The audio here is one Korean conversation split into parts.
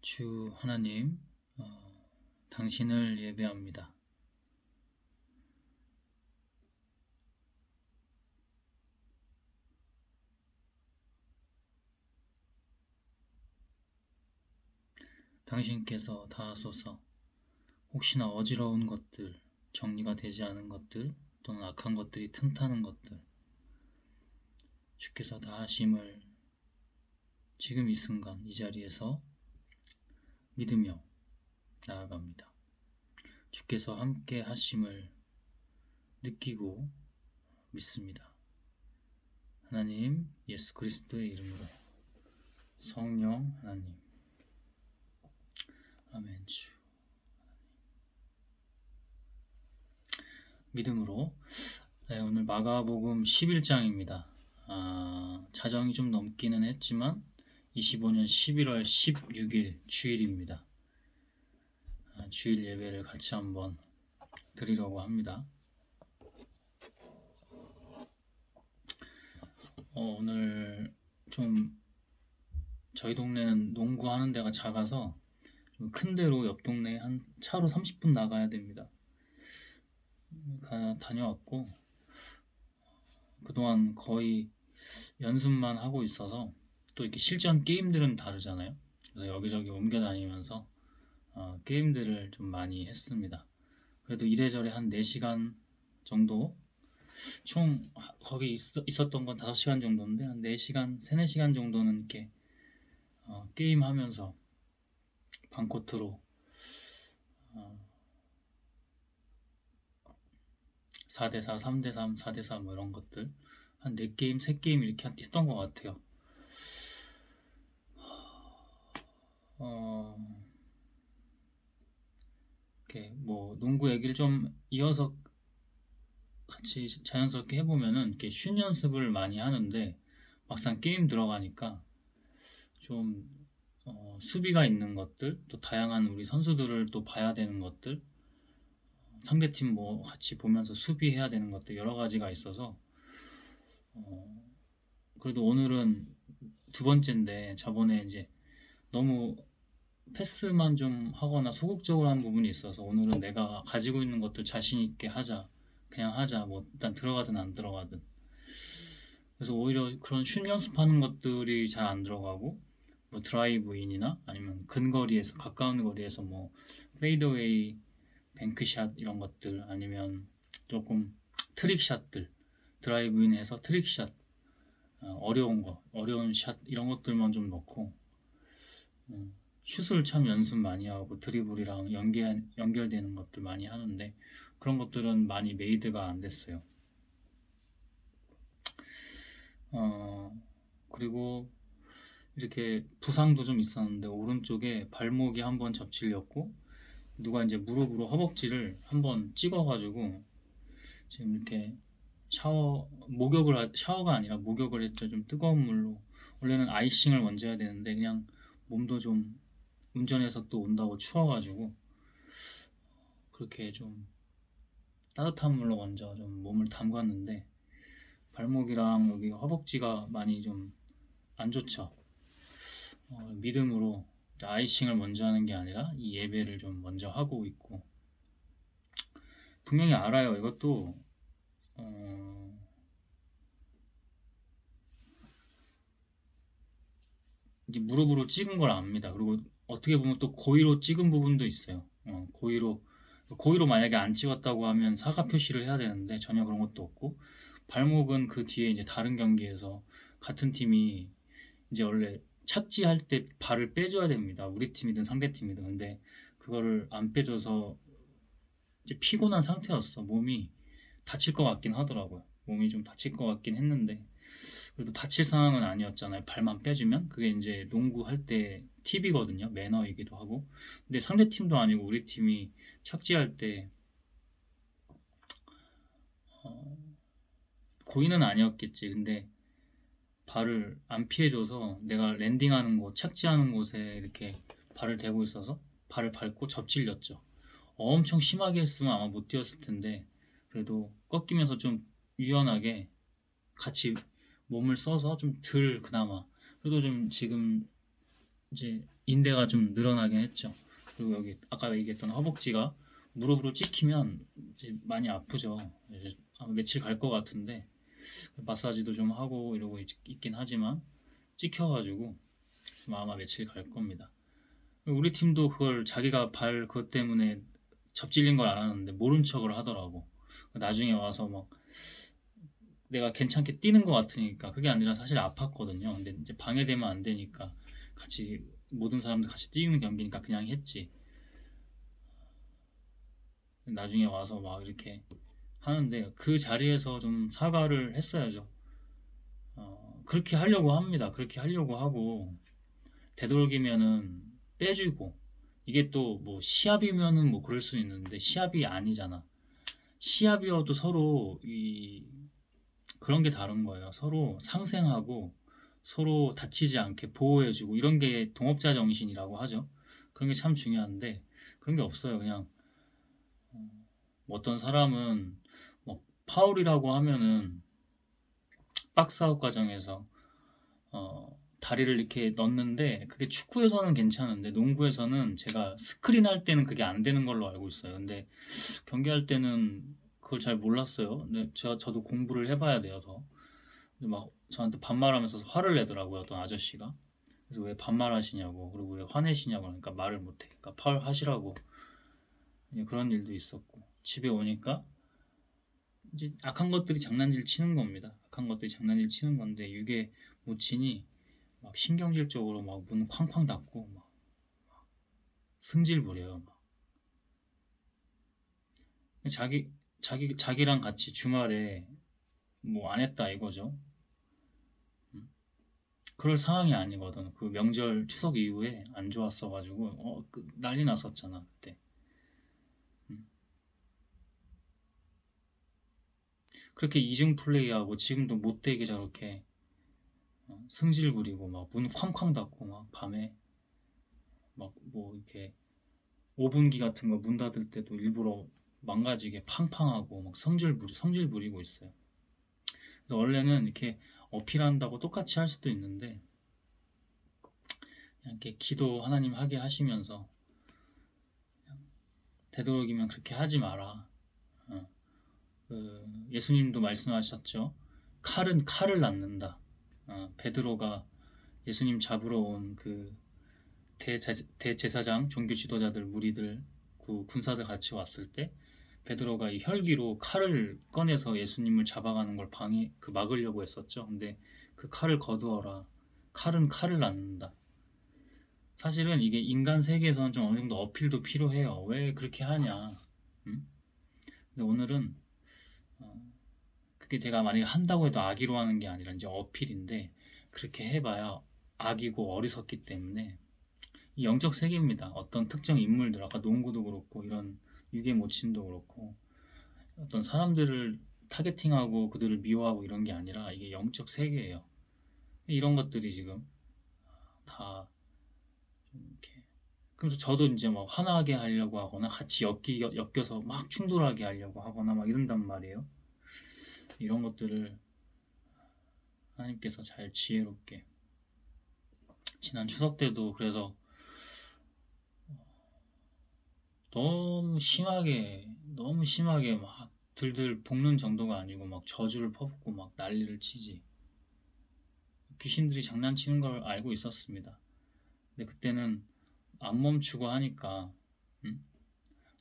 주 하나님, 당신을 예배합니다. 당신께서 다 하소서. 혹시나 어지러운 것들, 정리가 되지 않은 것들, 또는 악한 것들이 틈타는 것들, 주께서 다 하심을 지금 이 순간 이 자리에서 믿으며 나아갑니다. 주께서 함께 하심을 느끼고 믿습니다. 하나님, 예수 그리스도의 이름으로 성령 하나님, 아멘. 주 믿음으로 오늘 마가복음 11장입니다. 자정이 좀 넘기는 했지만 25년 11월 16일 주일입니다. 주일 예배를 같이 한번 드리려고 합니다. 오늘 좀 저희 동네는 농구하는 데가 작아서 좀 큰 데로 옆 동네에 한 차로 30분 나가야 됩니다. 다녀왔고 그동안 거의 연습만 하고 있어서 또 이렇게 실전 게임들은 다르잖아요. 그래서 여기저기 옮겨 다니면서 게임들을 좀 많이 했습니다. 그래도 이래저래 한 4시간 정도, 총 거기 있었던 건 5시간 정도인데 한 4시간, 3, 4시간 정도는 이렇게 게임하면서 방코트로 4대4, 3대3, 4대4 뭐 이런 것들 한 4게임, 3게임 이렇게 했던 것 같아요. 이렇게 뭐 농구 얘기를 좀 이어서 같이 자연스럽게 해보면은 이렇게 슛 연습을 많이 하는데 막상 게임 들어가니까 좀 수비가 있는 것들, 또 다양한 우리 선수들을 또 봐야 되는 것들, 상대팀 뭐 같이 보면서 수비해야 되는 것들 여러 가지가 있어서 그래도 오늘은 두 번째인데 저번에 이제 너무 패스만 좀 하거나 소극적으로 한 부분이 있어서 오늘은 내가 가지고 있는 것들 자신 있게 하자, 그냥 하자, 뭐 일단 들어가든 안 들어가든. 그래서 오히려 그런 슛 연습하는 것들이 잘 안 들어가고 뭐 드라이브인이나 아니면 근거리에서 가까운 거리에서 뭐 페이드웨이, 뱅크샷 이런 것들 아니면 조금 트릭샷들, 드라이브인에서 트릭샷, 어려운 샷 이런 것들만 좀 넣고 슛을 참 연습 많이 하고 드리블이랑 연결되는 것들 많이 하는데 그런 것들은 많이 메이드가 안 됐어요. 그리고 이렇게 부상도 좀 있었는데 오른쪽에 발목이 한번 접질렸고 누가 이제 무릎으로 허벅지를 한번 찍어가지고 지금 이렇게 샤워가 아니라 목욕을 했죠. 좀 뜨거운 물로. 원래는 아이싱을 먼저 해야 되는데 그냥 몸도 좀 운전해서 또 온다고 추워가지고 그렇게 좀 따뜻한 물로 먼저 좀 몸을 담갔는데 발목이랑 여기 허벅지가 많이 좀 안 좋죠. 믿음으로 아이싱을 먼저 하는 게 아니라 이 예배를 좀 먼저 하고 있고 분명히 알아요. 이것도 이제 무릎으로 찍은 걸 압니다. 그리고 어떻게 보면 또 고의로 찍은 부분도 있어요. 고의로 만약에 안 찍었다고 하면 사과 표시를 해야 되는데 전혀 그런 것도 없고 발목은 그 뒤에 이제 다른 경기에서 같은 팀이 이제 원래 착지할 때 발을 빼줘야 됩니다. 우리 팀이든 상대 팀이든. 근데 그거를 안 빼줘서 이제 피곤한 상태였어. 몸이 다칠 것 같긴 하더라고요. 몸이 좀 다칠 것 같긴 했는데 그래도 다칠 상황은 아니었잖아요. 발만 빼주면 그게 이제 농구할 때 팁이거든요. 매너이기도 하고. 근데 상대 팀도 아니고 우리 팀이 착지할 때 고의는 아니었겠지. 근데 발을 안 피해줘서 내가 랜딩하는 곳, 착지하는 곳에 이렇게 발을 대고 있어서 발을 밟고 접질렸죠. 엄청 심하게 했으면 아마 못 뛰었을 텐데 그래도 꺾이면서 좀 유연하게 같이 몸을 써서 좀 덜 그나마 그래도 좀 지금 이제 인대가 좀 늘어나긴 했죠. 그리고 여기 아까 얘기했던 허벅지가 무릎으로 찍히면 이제 많이 아프죠. 이제 아마 며칠 갈 것 같은데 마사지도 좀 하고 이러고 있긴 하지만 찍혀가지고 좀 아마 며칠 갈 겁니다. 우리 팀도 그걸 자기가 발 그것 때문에 접질린 걸 알았는데 모른 척을 하더라고. 나중에 와서 막 내가 괜찮게 뛰는 것 같으니까 그게 아니라 사실 아팠거든요. 근데 이제 방해되면 안 되니까 같이 모든 사람들 같이 뛰는 경기니까 그냥 했지. 나중에 와서 막 이렇게 하는데 그 자리에서 좀 사과를 했어야죠. 그렇게 하려고 합니다. 그렇게 하려고 하고 되도록이면은 빼주고 이게 또 뭐 시합이면은 뭐 그럴 수 있는데 시합이 아니잖아. 시합이어도 서로 그런 게 다른 거예요. 서로 상생하고 서로 다치지 않게 보호해주고 이런 게 동업자 정신이라고 하죠. 그런 게 참 중요한데 그런 게 없어요. 그냥 뭐 어떤 사람은 뭐 파울이라고 하면은 박스아웃 과정에서 다리를 이렇게 넣는데 그게 축구에서는 괜찮은데 농구에서는 제가 스크린 할 때는 그게 안 되는 걸로 알고 있어요. 근데 경기할 때는 그걸 잘 몰랐어요. 근데 저도 공부를 해봐야 돼서 근데 막 저한테 반말하면서 화를 내더라고요. 어떤 아저씨가. 그래서 왜 반말하시냐고 그리고 왜 화내시냐고 그러니까 말을 못해. 그러니까 파울 하시라고 그런 일도 있었고 집에 오니까 이제 악한 것들이 장난질 치는 겁니다. 악한 것들이 장난질 치는 건데 이게 못 치니 막 신경질적으로 막 문 쾅쾅 닫고 막 승질 부려요. 막. 자기랑 같이 주말에 뭐 안 했다 이거죠. 음. 그럴 상황이 아니거든. 그 명절 추석 이후에 안 좋았어가지고 난리 났었잖아 그때. 음. 그렇게 이중 플레이하고 지금도 못되게 저렇게 승질 부리고 막 문 쾅쾅 닫고 막 밤에 막 뭐 이렇게 오븐기 같은 거 문 닫을 때도 일부러 망가지게 팡팡하고 막 성질 부리고 있어요. 그래서 원래는 이렇게 어필한다고 똑같이 할 수도 있는데 그냥 이렇게 기도 하나님 하게 하시면서 되도록이면 그렇게 하지 마라. 어, 예수님도 말씀하셨죠. 칼은 칼을 낳는다. 베드로가 예수님 잡으러 온 그 대제사장, 종교 지도자들, 무리들, 그 군사들 같이 왔을 때 베드로가 이 혈기로 칼을 꺼내서 예수님을 잡아가는 걸 막으려고 했었죠. 근데 그 칼을 거두어라. 칼은 칼을 낳는다. 사실은 이게 인간 세계에서는 좀 어느 정도 어필도 필요해요. 왜 그렇게 하냐. 음? 근데 오늘은 어, 그게 제가 만약에 한다고 해도 악의로 하는 게 아니라 이제 어필인데 그렇게 해봐야 악이고 어리석기 때문에 이 영적 세계입니다. 어떤 특정 인물들 아까 농구도 그렇고 이런 유괴 모친도 그렇고 어떤 사람들을 타겟팅하고 그들을 미워하고 이런 게 아니라 이게 영적 세계예요. 이런 것들이 지금 다 이렇게 그래서 저도 이제 막 화나게 하려고 하거나 같이 엮여서 막 충돌하게 하려고 하거나 막 이런단 말이에요. 이런 것들을 하나님께서 잘 지혜롭게 지난 추석 때도 그래서 너무 심하게 막 들들 볶는 정도가 아니고 막 저주를 퍼붓고 막 난리를 치지. 귀신들이 장난치는 걸 알고 있었습니다. 근데 그때는 안 멈추고 하니까 음?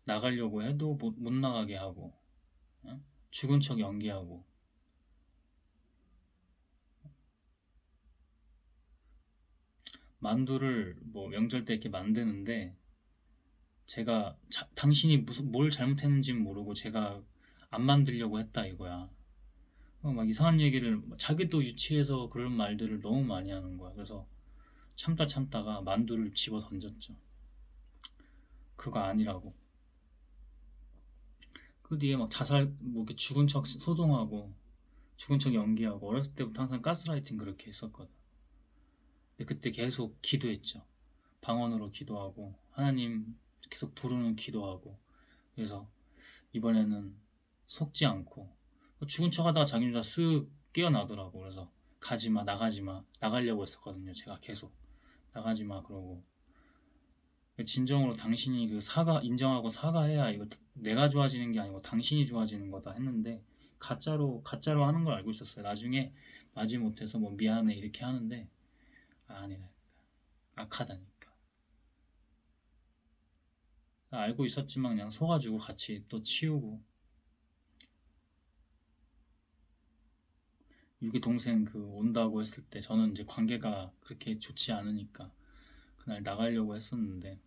나가려고 해도 못 나가게 하고 죽은 척 연기하고 만두를 뭐 명절 때 이렇게 만드는데 제가 당신이 무슨 뭘 잘못했는지는 모르고 제가 안 만들려고 했다 이거야. 막 이상한 얘기를 자기도 유치해서 그런 말들을 너무 많이 하는 거야. 그래서 참다가 만두를 집어 던졌죠. 그거 아니라고. 그 뒤에 막 뭐 이렇게 죽은 척 소동하고 죽은 척 연기하고 어렸을 때부터 항상 가스라이팅 그렇게 했었거든. 근데 그때 계속 기도했죠. 방언으로 기도하고 하나님 계속 부르는 기도하고 그래서 이번에는 속지 않고 죽은 척하다가 자기 혼자 쓱 깨어나더라고. 그래서 가지마 나가지마 나가려고 했었거든요. 제가 계속 나가지 마 그러고 진정으로 당신이 그 인정하고 사과해야 이거 내가 좋아지는 게 아니고 당신이 좋아지는 거다 했는데 가짜로 하는 걸 알고 있었어요. 나중에 마지못해서 뭐 미안해 이렇게 하는데 아니라 악하다니까. 알고 있었지만 그냥 속아주고 같이 또 치우고 유기 동생 그 온다고 했을 때 저는 이제 관계가 그렇게 좋지 않으니까 그날 나가려고 했었는데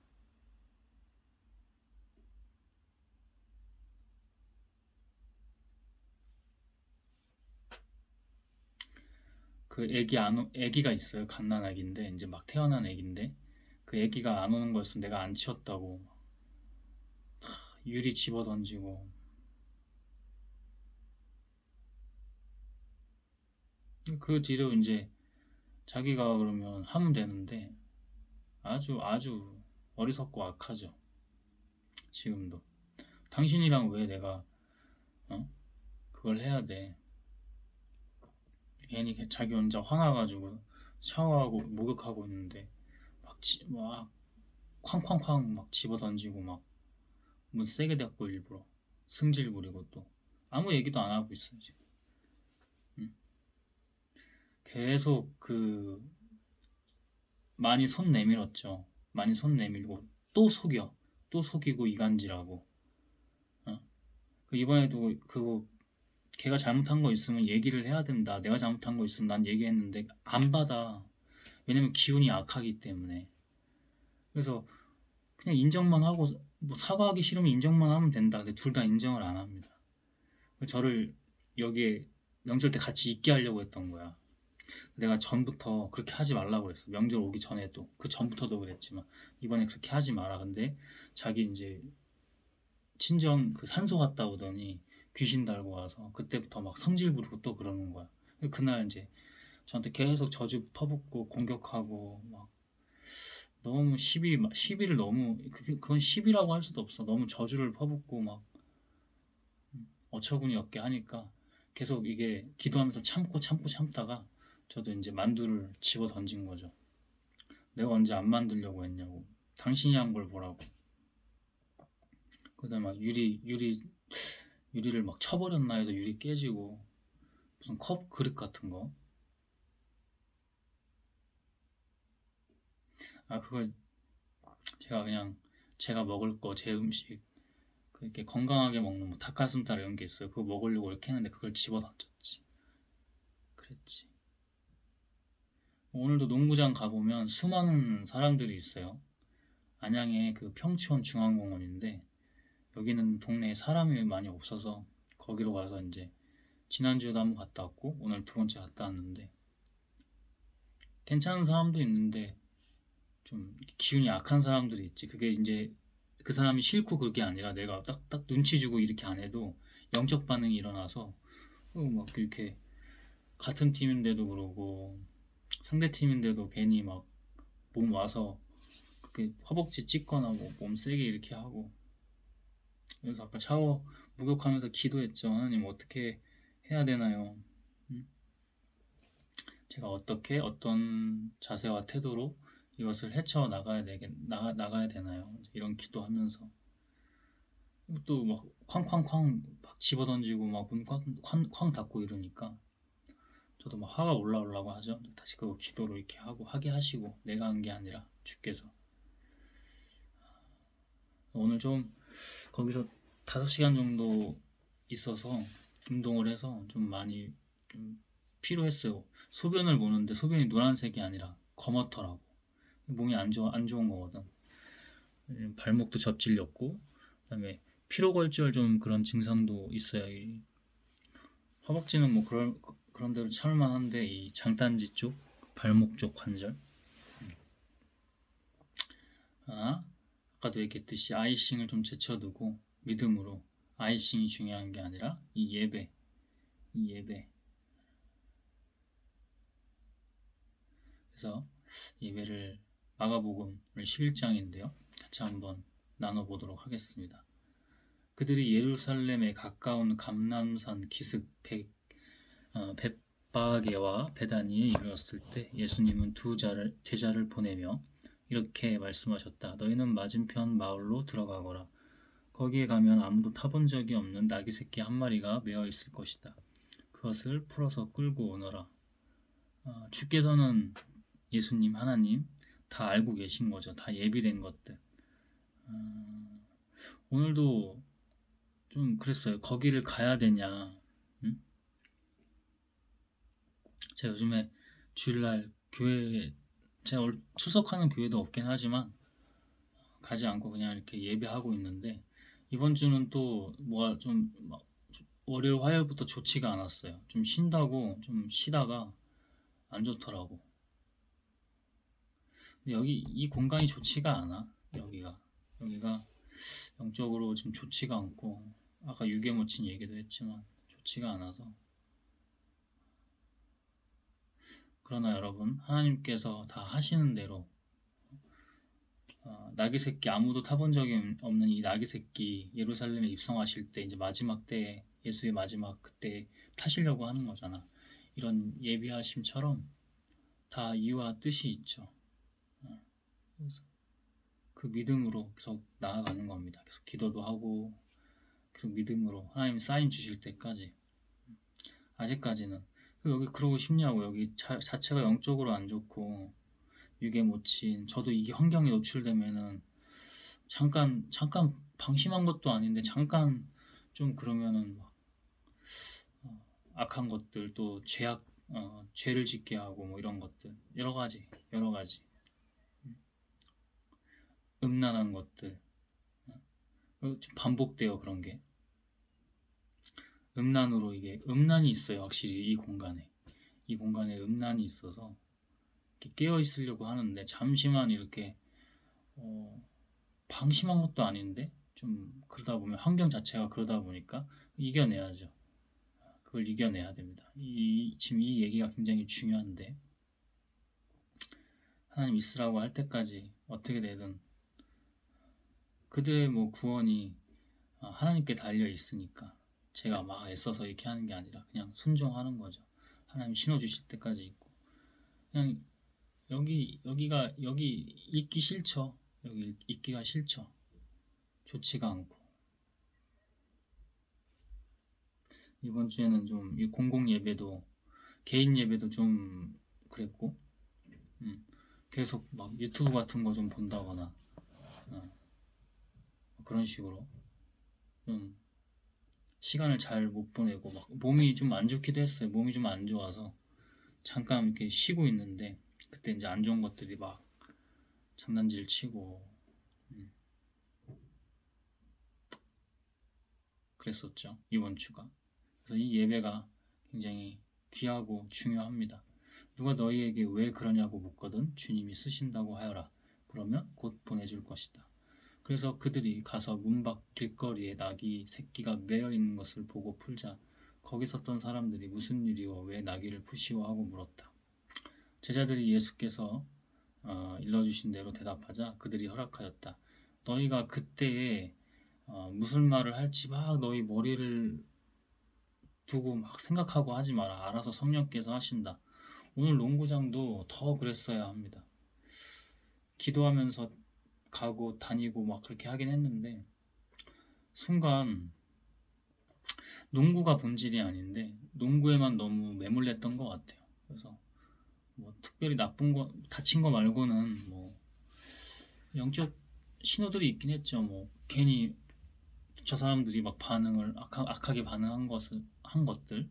그 애기가 있어요. 갓난 애기인데 이제 막 태어난 애기인데 그 애기가 안 오는 거였으면 내가 안 치웠다고 유리 집어 던지고 그 뒤로 이제 자기가 그러면 하면 되는데 아주 어리석고 악하죠. 지금도 당신이랑 왜 내가 어? 그걸 해야 돼. 괜히 자기 혼자 화나가지고 샤워하고 목욕하고 있는데 막 쾅쾅쾅 막 집어 던지고 막 문 세게 닫고 일부러 승질 부리고 또 아무 얘기도 안 하고 있어요 지금. 음. 계속 많이 손 내밀었죠. 많이 손 내밀고 또 속여 또 속이고 이간질하고 어? 이번에도 그거 걔가 잘못한 거 있으면 얘기를 해야 된다. 내가 잘못한 거 있으면 난 얘기했는데 안 받아. 왜냐면 기운이 약하기 때문에. 그래서 그냥 인정만 하고 뭐 사과하기 싫으면 인정만 하면 된다. 근데 둘 다 인정을 안 합니다. 저를 여기에 명절 때 같이 있게 하려고 했던 거야. 내가 전부터 그렇게 하지 말라고 그랬어. 명절 오기 전에도 그 전부터도 그랬지만 이번에 그렇게 하지 마라. 근데 자기 이제 친정 그 산소 갔다 오더니 귀신 달고 와서 그때부터 막 성질 부리고 또 그러는 거야. 그날 이제 저한테 계속 저주 퍼붓고 공격하고 막 너무 시비를 너무 그건 시비라고 할 수도 없어. 너무 저주를 퍼붓고 막 어처구니 없게 하니까 계속 이게 기도하면서 참다가 저도 이제 만두를 집어 던진 거죠. 내가 언제 안 만들려고 했냐고. 당신이 한 걸 보라고. 그다음에 막 유리를 막 쳐버렸나 해서 유리 깨지고 무슨 컵 그릇 같은 거. 그거 제가 그냥 제가 먹을 거 제 음식 그렇게 건강하게 먹는 뭐 닭가슴살 이런 게 있어요. 그거 먹으려고 이렇게 했는데 그걸 집어 던졌지. 그랬지. 오늘도 농구장 가보면 수많은 사람들이 있어요. 안양의 그 평촌 중앙공원인데 여기는 동네에 사람이 많이 없어서 거기로 가서 이제 지난주에도 한번 갔다 왔고 오늘 두 번째 갔다 왔는데 괜찮은 사람도 있는데 좀 기운이 약한 사람들이 있지. 그게 이제 그 사람이 싫고 그게 아니라 내가 딱딱 눈치 주고 이렇게 안 해도 영적 반응이 일어나서 막 이렇게 같은 팀인데도 그러고 상대 팀인데도 괜히 막 몸 와서 그렇게 허벅지 찢거나 뭐 몸 세게 이렇게 하고 그래서 아까 샤워 목욕하면서 기도했죠. 하나님 어떻게 해야 되나요? 음? 제가 어떻게 어떤 자세와 태도로 이것을 나가야 되나요? 이런 기도하면서 또 막 쾅쾅쾅 막 집어던지고 막 문 쾅쾅 닫고 이러니까 저도 막 화가 올라오려고 하죠. 다시 그거 기도로 이렇게 하게 하시고 내가 한 게 아니라 주께서 오늘 좀 거기서 5시간 정도 있어서 운동을 해서 좀 많이 좀 피로했어요. 소변을 보는데 소변이 노란색이 아니라 검었더라고. 몸이 안 좋은 거거든. 발목도 접질렸고, 그다음에 피로골절 좀 그런 증상도 있어요. 이 허벅지는 뭐 그런 대로 참을만 한데 이 장단지 쪽, 발목 쪽 관절. 아까도 얘기했듯이 아이싱을 좀 제쳐두고 믿음으로 아이싱이 중요한 게 아니라 이 예배. 그래서 예배를 마가복음 11장인데요. 같이 한번 나눠보도록 하겠습니다. 그들이 예루살렘에 가까운 감람산 기슭 bet바게와 베다니에 이르렀을 때 예수님은 두 제자를 보내며 이렇게 말씀하셨다. 너희는 맞은편 마을로 들어가거라. 거기에 가면 아무도 타본 적이 없는 나귀 새끼 한 마리가 메어 있을 것이다. 그것을 풀어서 끌고 오너라. 주께서는 예수님, 하나님 다 알고 계신 거죠. 다 예비된 것들. 오늘도 좀 그랬어요. 거기를 가야 되냐. 응? 제가 요즘에 주일날 교회, 제가 출석하는 교회도 없긴 하지만 가지 않고 그냥 이렇게 예배하고 있는데 이번 주는 또 뭐가 좀 월요일, 화요일부터 좋지가 않았어요. 좀 쉰다고 좀 쉬다가 안 좋더라고. 근데 여기 이 공간이 좋지가 않아. 여기가 영적으로 좀 좋지가 않고 아까 유괴모친 얘기도 했지만 좋지가 않아서. 그러나 여러분, 하나님께서 다 하시는 대로 나귀 새끼, 아무도 타본 적이 없는 이 나귀 새끼 예루살렘에 입성하실 때 이제 마지막 때, 예수의 마지막 그때 타시려고 하는 거잖아. 이런 예비하심처럼 다 이유와 뜻이 있죠. 그래서 그 믿음으로 계속 나아가는 겁니다. 계속 기도도 하고 계속 믿음으로 하나님 사인 주실 때까지. 아직까지는 여기 그러고 싶냐고. 여기 자체가 영적으로 안 좋고 유괴 못 친, 저도 이 환경에 노출되면은 잠깐 방심한 것도 아닌데 잠깐 좀 그러면은 막 악한 것들, 또 죄를 짓게 하고 뭐 이런 것들, 여러 가지 음란한 것들 좀 반복돼요. 그런 게 음란으로, 이게 음란이 있어요. 확실히 이 공간에 음란이 있어서 깨어 있으려고 하는데 잠시만 이렇게 방심한 것도 아닌데 좀 그러다 보면 환경 자체가 그러다 보니까 이겨내야죠. 그걸 이겨내야 됩니다. 지금 이 얘기가 굉장히 중요한데 하나님 있으라고 할 때까지 어떻게 되든 그들의 뭐 구원이 하나님께 달려 있으니까 제가 막 애써서 이렇게 하는 게 아니라 그냥 순종하는 거죠. 하나님 신호 주실 때까지 있고 그냥 여기 있기 싫죠. 여기 있기가 싫죠. 좋지가 않고 이번 주에는 좀 공공 예배도 개인 예배도 좀 그랬고 계속 막 유튜브 같은 거 좀 본다거나 그런 식으로 좀 시간을 잘 못 보내고 막 몸이 좀 안 좋기도 했어요. 몸이 좀 안 좋아서 잠깐 이렇게 쉬고 있는데 그때 이제 안 좋은 것들이 막 장난질 치고 그랬었죠. 이번 주가. 그래서 이 예배가 굉장히 귀하고 중요합니다. 누가 너희에게 왜 그러냐고 묻거든 주님이 쓰신다고 하여라. 그러면 곧 보내줄 것이다. 그래서 그들이 가서 문 밖 길거리에 나귀 새끼가 매여 있는 것을 보고 풀자 거기 섰던 사람들이 무슨 일이오 왜 나귀를 푸시오 하고 물었다. 제자들이 예수께서 일러주신 대로 대답하자 그들이 허락하였다. 너희가 그때에 무슨 말을 할지 막 너희 머리를 두고 막 생각하고 하지 마라. 알아서 성령께서 하신다. 오늘 농구장도 더 그랬어야 합니다. 기도하면서 가고 다니고 막 그렇게 하긴 했는데 순간 농구가 본질이 아닌데 농구에만 너무 매몰렸던 것 같아요. 그래서 뭐 특별히 다친 거 말고는 뭐 영적 신호들이 있긴 했죠. 뭐 괜히 저 사람들이 막 악하게 반응한 한 것들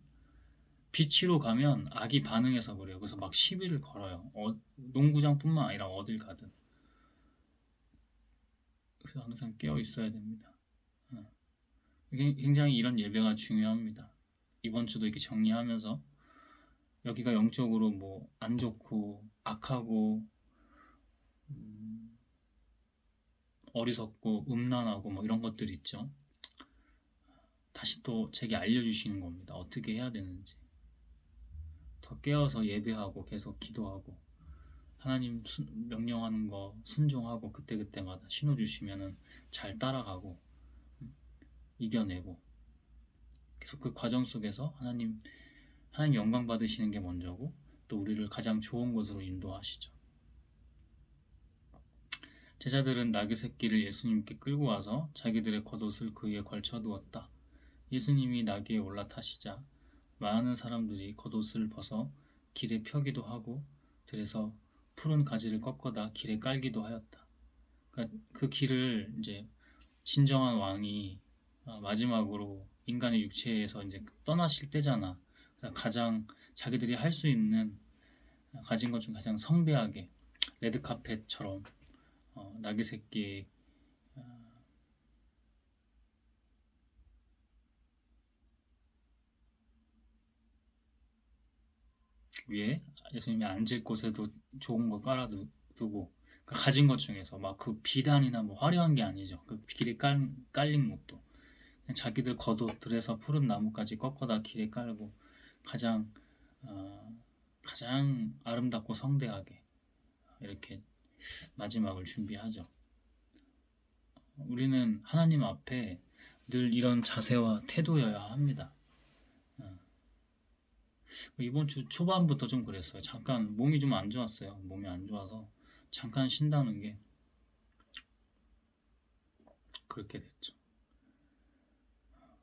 빛으로 가면 악이 반응해서 그래요. 그래서 막 시비를 걸어요. 농구장뿐만 아니라 어딜 가든. 그래서 항상 깨어 있어야 됩니다. 굉장히 이런 예배가 중요합니다. 이번 주도 이렇게 정리하면서 여기가 영적으로 뭐 안 좋고 악하고 어리석고 음란하고 뭐 이런 것들 있죠. 다시 또 제게 알려주시는 겁니다. 어떻게 해야 되는지. 더 깨어서 예배하고 계속 기도하고 하나님 명령하는 거 순종하고 그때그때마다 신호 주시면은 잘 따라가고 이겨내고 계속 그 과정 속에서 하나님 하나님 영광 받으시는 게 먼저고 또 우리를 가장 좋은 곳으로 인도하시죠. 제자들은 나귀 새끼를 예수님께 끌고 와서 자기들의 겉옷을 그 위에 걸쳐두었다. 예수님이 나귀에 올라타시자 많은 사람들이 겉옷을 벗어 길에 펴기도 하고 들에서 푸른 가지를 꺾어다 길에 깔기도 하였다. 그러니까 그 길을 이제 진정한 왕이 마지막으로 인간의 육체에서 이제 떠나실 때잖아. 가장 자기들이 할 수 있는 가진 것 중 가장 성대하게 레드카펫처럼 나귀 새끼 위에 예수님이 앉을 곳에도 좋은 거 깔아두고 그러니까 가진 것 중에서 막 그 비단이나 뭐 화려한 게 아니죠. 그 길에 깔린 것도 그냥 자기들 겉옷들에서 푸른 나무까지 꺾어다 길에 깔고 가장 어, 가장 아름답고 성대하게 이렇게 마지막을 준비하죠. 우리는 하나님 앞에 늘 이런 자세와 태도여야 합니다. 이번 주 초반부터 좀 그랬어요. 잠깐 몸이 좀 안 좋았어요. 몸이 안 좋아서 잠깐 쉰다는 게 그렇게 됐죠.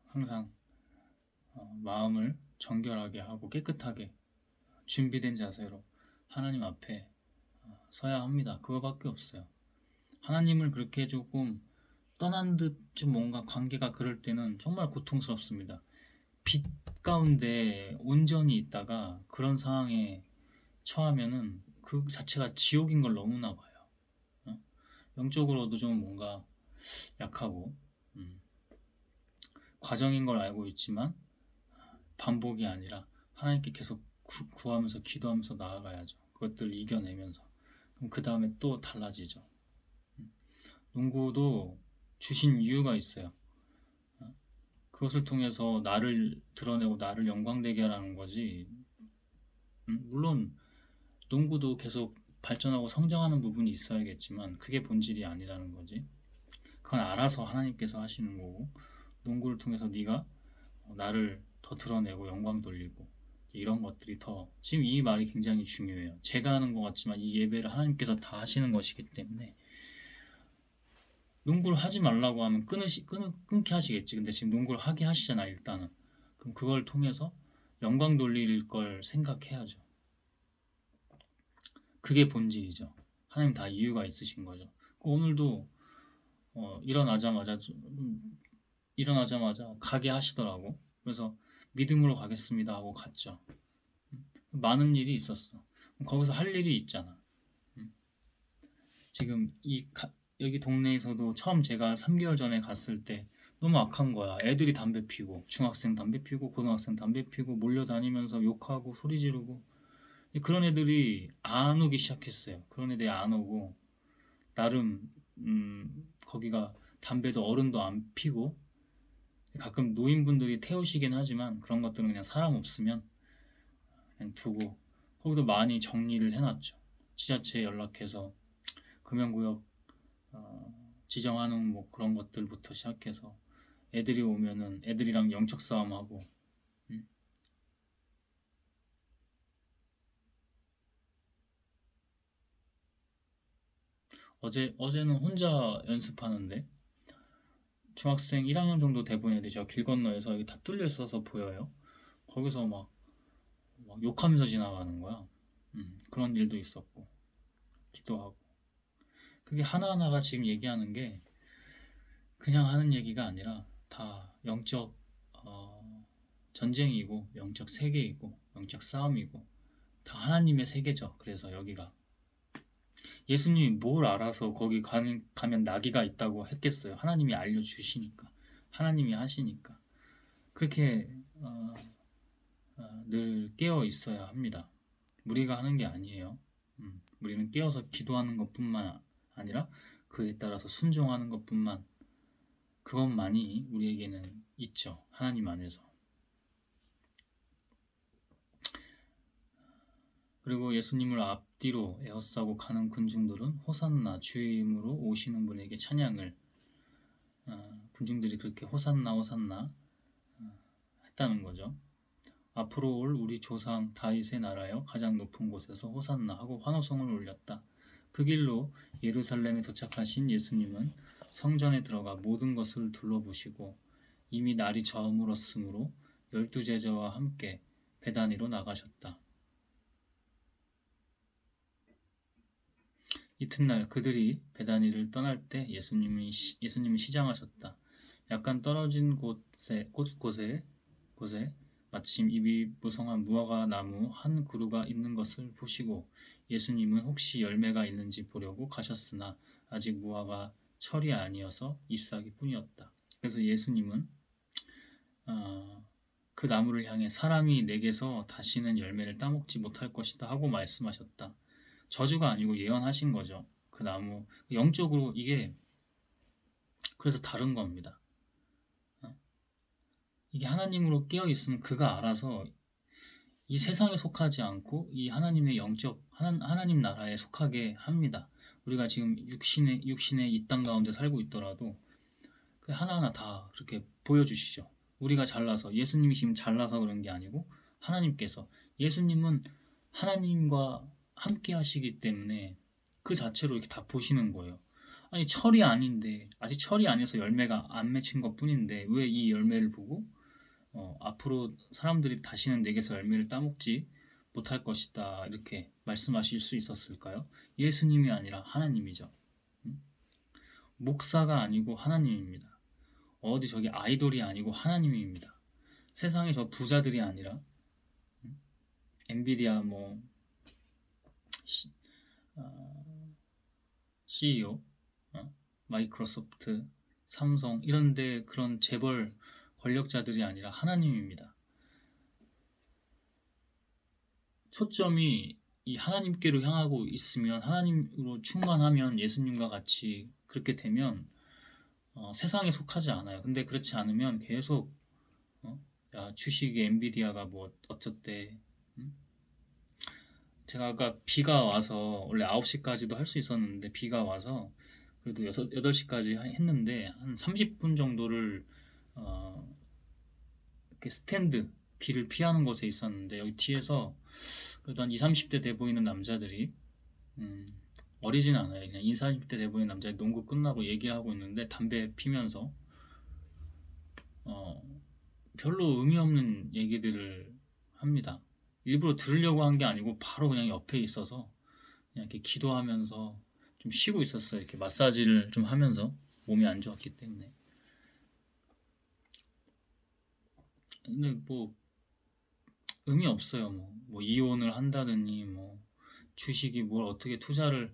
항상 마음을 정결하게 하고 깨끗하게 준비된 자세로 하나님 앞에 서야 합니다. 그거밖에 없어요. 하나님을 그렇게 조금 떠난 듯 좀 뭔가 관계가 그럴 때는 정말 고통스럽습니다. 빛 가운데 온전히 있다가 그런 상황에 처하면은 그 자체가 지옥인 걸 너무나 봐요. 어? 영적으로도 좀 뭔가 약하고 과정인 걸 알고 있지만 반복이 아니라 하나님께 계속 구하면서 기도하면서 나아가야죠. 그것들을 이겨내면서 그럼 그 다음에 또 달라지죠. 농구도 주신 이유가 있어요. 그것을 통해서 나를 드러내고 나를 영광되게 하라는 거지. 물론 농구도 계속 발전하고 성장하는 부분이 있어야겠지만 그게 본질이 아니라는 거지. 그건 알아서 하나님께서 하시는 거고 농구를 통해서 네가 나를 더 드러내고 영광 돌리고 이런 것들이 더 지금 이 말이 굉장히 중요해요. 제가 하는 것 같지만 이 예배를 하나님께서 다 하시는 것이기 때문에 농구를 하지 말라고 하면 끊게 하시겠지. 근데 지금 농구를 하게 하시잖아 일단은. 그럼 그걸 통해서 영광 돌릴 걸 생각해야죠. 그게 본질이죠. 하나님 다 이유가 있으신 거죠. 오늘도 일어나자마자 가게 하시더라고. 그래서 믿음으로 가겠습니다 하고 갔죠. 많은 일이 있었어. 거기서 할 일이 있잖아. 지금 여기 동네에서도 처음 제가 3개월 전에 갔을 때 너무 악한 거야. 애들이 담배 피고 중학생 담배 피고 고등학생 담배 피고 몰려다니면서 욕하고 소리 지르고 그런 애들이 안 오기 시작했어요. 그런 애들이 안 오고 나름 거기가 담배도 어른도 안 피고 가끔 노인분들이 태우시긴 하지만 그런 것들은 그냥 사람 없으면 그냥 두고 거기도 많이 정리를 해놨죠. 지자체에 연락해서 금연구역 지정하는 뭐 그런 것들부터 시작해서 애들이 오면은 애들이랑 영적 싸움하고 어제는 혼자 연습하는데 중학생 1학년 정도 돼 보이는 애들이 저 길 건너에서 여기 다 뚫려 있어서 보여요. 거기서 막 욕하면서 지나가는 거야. 그런 일도 있었고 기도하고 그게 하나하나가 지금 얘기하는 게 그냥 하는 얘기가 아니라 다 영적 전쟁이고 영적 세계이고 영적 싸움이고 다 하나님의 세계죠. 그래서 여기가 예수님이 뭘 알아서 거기 가면 나귀가 있다고 했겠어요. 하나님이 알려주시니까 하나님이 하시니까 그렇게 늘 깨어 있어야 합니다. 우리가 하는 게 아니에요. 우리는 깨어서 기도하는 것뿐만 아니라 그에 따라서 순종하는 것뿐만 그것만이 우리에게는 있죠. 하나님 안에서. 그리고 예수님을 앞뒤로 에워싸고 가는 군중들은 호산나 주의 이름으로 오시는 분에게 찬양을 군중들이 그렇게 호산나 호산나 했다는 거죠. 앞으로 올 우리 조상 다윗의 나라여 가장 높은 곳에서 호산나 하고 환호성을 올렸다. 그 길로 예루살렘에 도착하신 예수님은 성전에 들어가 모든 것을 둘러보시고 이미 날이 저물었으므로 12제자와 함께 베다니로 나가셨다. 이튿날 그들이 베다니를 떠날 때 예수님이 시장하셨다. 약간 떨어진 곳에 마침 입이 무성한 무화과 나무 한 그루가 있는 것을 보시고 예수님은 혹시 열매가 있는지 보려고 가셨으나 아직 무화과 철이 아니어서 잎사귀 뿐이었다. 그래서 예수님은 그 나무를 향해 사람이 내게서 다시는 열매를 따먹지 못할 것이다 하고 말씀하셨다. 저주가 아니고 예언하신 거죠. 그 나무 영적으로 이게 그래서 다른 겁니다. 이게 하나님으로 깨어 있으면 그가 알아서 이 세상에 속하지 않고 이 하나님의 영적 하나님 나라에 속하게 합니다. 우리가 지금 육신의 이 땅 가운데 살고 있더라도 그 하나하나 다 그렇게 보여주시죠. 우리가 잘나서 예수님이 지금 잘나서 그런 게 아니고 하나님께서 예수님은 하나님과 함께 하시기 때문에 그 자체로 이렇게 다 보시는 거예요. 아니 철이 아닌데 아직 철이 아니어서 열매가 안 맺힌 것 뿐인데 왜 이 열매를 보고 앞으로 사람들이 다시는 내게서 열매를 따먹지 못할 것이다 이렇게 말씀하실 수 있었을까요? 예수님이 아니라 하나님이죠. 목사가 아니고 하나님입니다. 어디 저기 아이돌이 아니고 하나님입니다. 세상에 저 부자들이 아니라 엔비디아 뭐 CEO, 마이크로소프트, 삼성 이런데 그런 재벌 권력자들이 아니라 하나님입니다. 초점이 이 하나님께로 향하고 있으면 하나님으로 충만하면 예수님과 같이 그렇게 되면 세상에 속하지 않아요. 근데 그렇지 않으면 계속 야 주식이 엔비디아가 뭐 어쩌대 제가 아까 비가 와서 원래 9시까지도 할 수 있었는데 비가 와서 그래도 8시까지 했는데 한 30분 정도를 어, 이렇게 스탠드 비를 피하는 곳에 있었는데 여기 뒤에서 그래도 한 20, 30대 돼 보이는 남자들이 음, 어리진 않아요. 그냥 20, 30대 돼 보이는 남자들이 농구 끝나고 얘기를 하고 있는데 담배 피면서 어, 별로 의미 없는 얘기들을 합니다. 일부러 들으려고 한 게 아니고 바로 그냥 옆에 있어서 그냥 이렇게 기도하면서 좀 쉬고 있었어요. 이렇게 마사지를 좀 하면서 몸이 안 좋았기 때문에. 근데 뭐 의미 없어요. 뭐 이혼을 한다느니 뭐 주식이 뭘 어떻게 투자를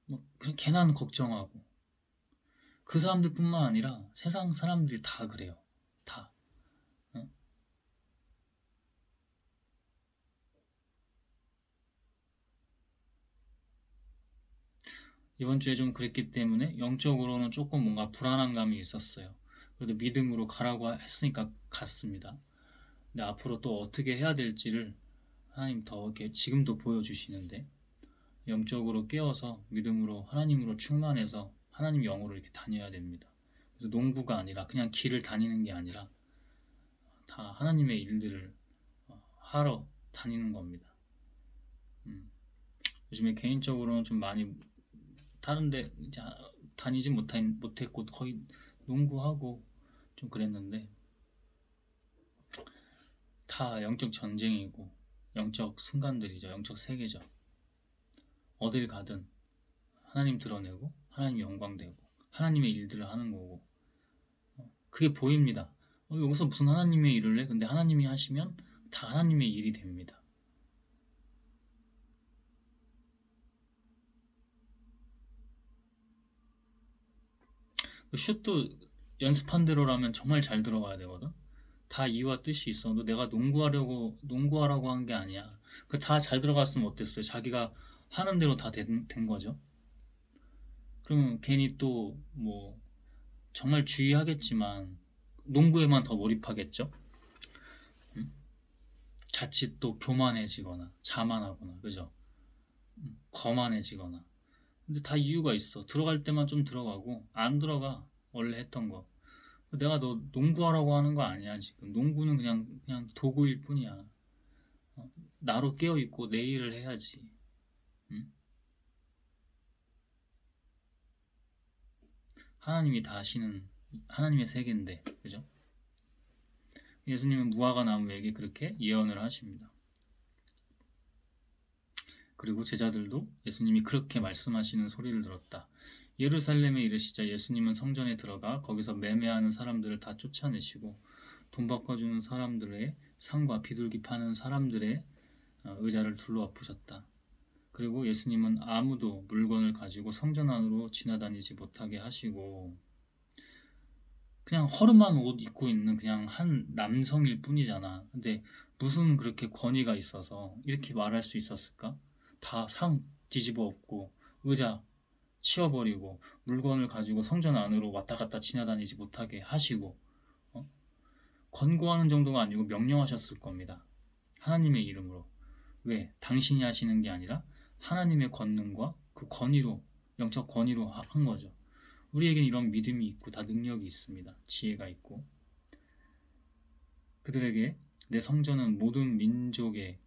뭐 그냥 괜한 걱정하고 그 사람들뿐만 아니라 세상 사람들이 다 그래요. 다. 어? 이번 주에 좀 그랬기 때문에 영적으로는 조금 뭔가 불안한 감이 있었어요. 그래도 믿음으로 가라고 했으니까 갔습니다. 근데 앞으로 또 어떻게 해야 될지를 하나님 더 이렇게 지금도 보여주시는데 영적으로 깨어서 믿음으로 하나님으로 충만해서 하나님 영으로 이렇게 다녀야 됩니다. 그래서 농구가 아니라 그냥 길을 다니는 게 아니라 다 하나님의 일들을 하러 다니는 겁니다. 요즘에 개인적으로는 좀 많이 다른데 이제 다니지 못했고 거의 농구하고 좀 그랬는데 다 영적 전쟁이고 영적 순간들이죠. 영적 세계죠. 어딜 가든 하나님 드러내고 하나님 영광되고 하나님의 일들을 하는 거고 그게 보입니다. 여기서 무슨 하나님의 일을 해? 근데 하나님이 하시면 다 하나님의 일이 됩니다. 슛도 연습한 대로라면 정말 잘 들어가야 되거든. 다 이유와 뜻이 있어. 너 내가 농구하라고 한 게 아니야. 그 다 잘 들어갔으면 어땠어요? 자기가 하는 대로 다 된 거죠. 그러면 괜히 또 뭐 정말 주의하겠지만 농구에만 더 몰입하겠죠. 자칫 또 교만해지거나 자만하거나 그죠? 거만해지거나. 근데 다 이유가 있어. 들어갈 때만 좀 들어가고 안 들어가 원래 했던 거. 내가 너 농구하라고 하는 거 아니야, 지금. 농구는 그냥 도구일 뿐이야. 나로 깨어 있고 내 일을 해야지. 응? 하나님이 다 하시는 하나님의 세계인데, 그죠? 예수님은 무화과 나무에게 그렇게 예언을 하십니다. 그리고 제자들도 예수님이 그렇게 말씀하시는 소리를 들었다. 예루살렘에 이르시자 예수님은 성전에 들어가 거기서 매매하는 사람들을 다 쫓아내시고 돈 바꿔주는 사람들의 상과 비둘기 파는 사람들의 의자를 둘러 엎으셨다. 그리고 예수님은 아무도 물건을 가지고 성전 안으로 지나다니지 못하게 하시고 그냥 허름한 옷 입고 있는 그냥 한 남성일 뿐이잖아. 근데 무슨 그렇게 권위가 있어서 이렇게 말할 수 있었을까? 다 상 뒤집어 엎고 의자 치워버리고 물건을 가지고 성전 안으로 왔다 갔다 지나다니지 못하게 하시고 어? 권고하는 정도가 아니고 명령하셨을 겁니다. 하나님의 이름으로. 왜? 당신이 하시는 게 아니라 하나님의 권능과 그 권위로 영적 권위로 한 거죠. 우리에겐 이런 믿음이 있고 다 능력이 있습니다. 지혜가 있고 그들에게 내 성전은 모든 민족의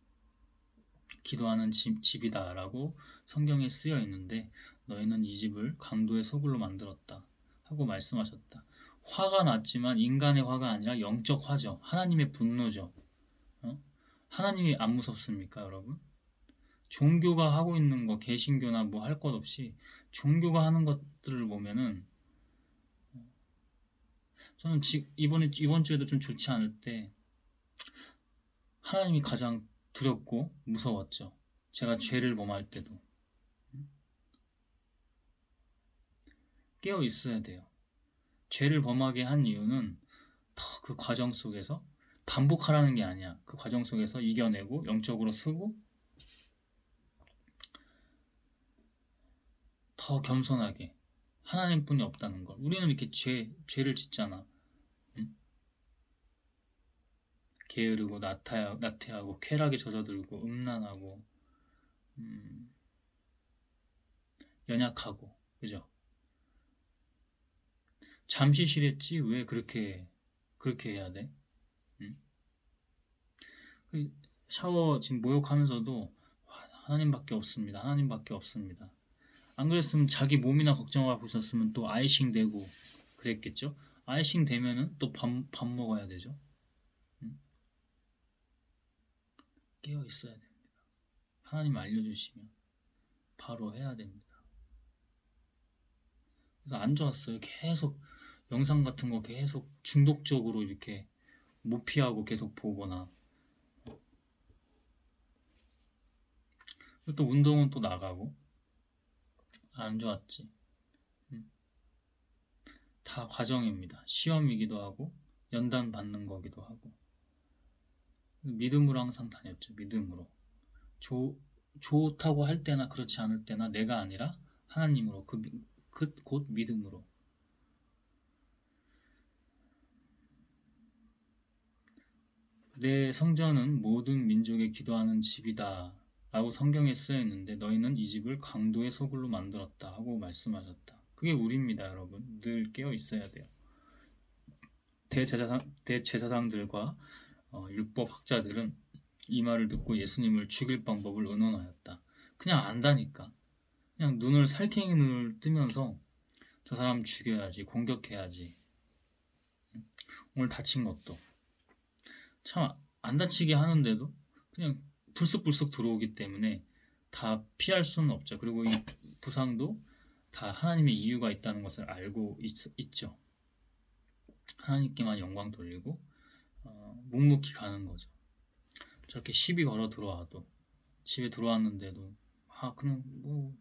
기도하는 집이다 라고 성경에 쓰여 있는데 너희는 이 집을 강도의 소굴로 만들었다 하고 말씀하셨다. 화가 났지만 인간의 화가 아니라 영적 화죠. 하나님의 분노죠. 어? 하나님이 안 무섭습니까, 여러분? 종교가 하고 있는 거, 개신교나 뭐 할 것 없이 종교가 하는 것들을 보면은 저는 이번 주에도 좀 좋지 않을 때 하나님이 가장 두렵고 무서웠죠. 제가 죄를 범할 때도 깨어 있어야 돼요. 죄를 범하게 한 이유는 더 그 과정 속에서 반복하라는 게 아니야. 그 과정 속에서 이겨내고 영적으로 쓰고 더 겸손하게 하나님뿐이 없다는 걸. 우리는 이렇게 죄를 짓잖아. 응? 게으르고 나태하고 쾌락에 젖어들고 음란하고 음, 연약하고 그죠? 잠시 쉬랬지 왜 그렇게 해야 돼? 응? 그 샤워 지금 목욕하면서도 하나님밖에 없습니다. 하나님밖에 없습니다. 안 그랬으면 자기 몸이나 걱정하고 있었으면 또 아이싱 되고 그랬겠죠? 아이싱 되면은 또 밥 먹어야 되죠. 응? 깨어 있어야 됩니다. 하나님 알려주시면 바로 해야 됩니다. 그래서 안 좋았어요. 계속 영상 같은 거 계속 중독적으로 이렇게 못 피하고 계속 보거나 또 운동은 또 나가고 안 좋았지. 응? 다 과정입니다. 시험이기도 하고 연단 받는 거기도 하고 믿음으로 항상 다녔죠. 믿음으로 좋다고 할 때나 그렇지 않을 때나 내가 아니라 하나님으로 곧 믿음으로 내 성전은 모든 민족의 기도하는 집이다 라고 성경에 쓰여 있는데 너희는 이 집을 강도의 소굴로 만들었다 하고 말씀하셨다. 그게 우리입니다, 여러분. 늘 깨어 있어야 돼요. 대제사장들과 율법학자들은 이 말을 듣고 예수님을 죽일 방법을 의논하였다. 그냥 안다니까. 그냥 살쾡이 눈을 뜨면서 저 사람 죽여야지, 공격해야지. 오늘 다친 것도 참 안 다치게 하는데도 그냥 불쑥불쑥 들어오기 때문에 다 피할 수는 없죠. 그리고 이 부상도 다 하나님의 이유가 있다는 것을 알고 있죠. 하나님께만 영광 돌리고 묵묵히 가는 거죠. 저렇게 시비 걸어 들어와도 집에 들어왔는데도 그냥 뭐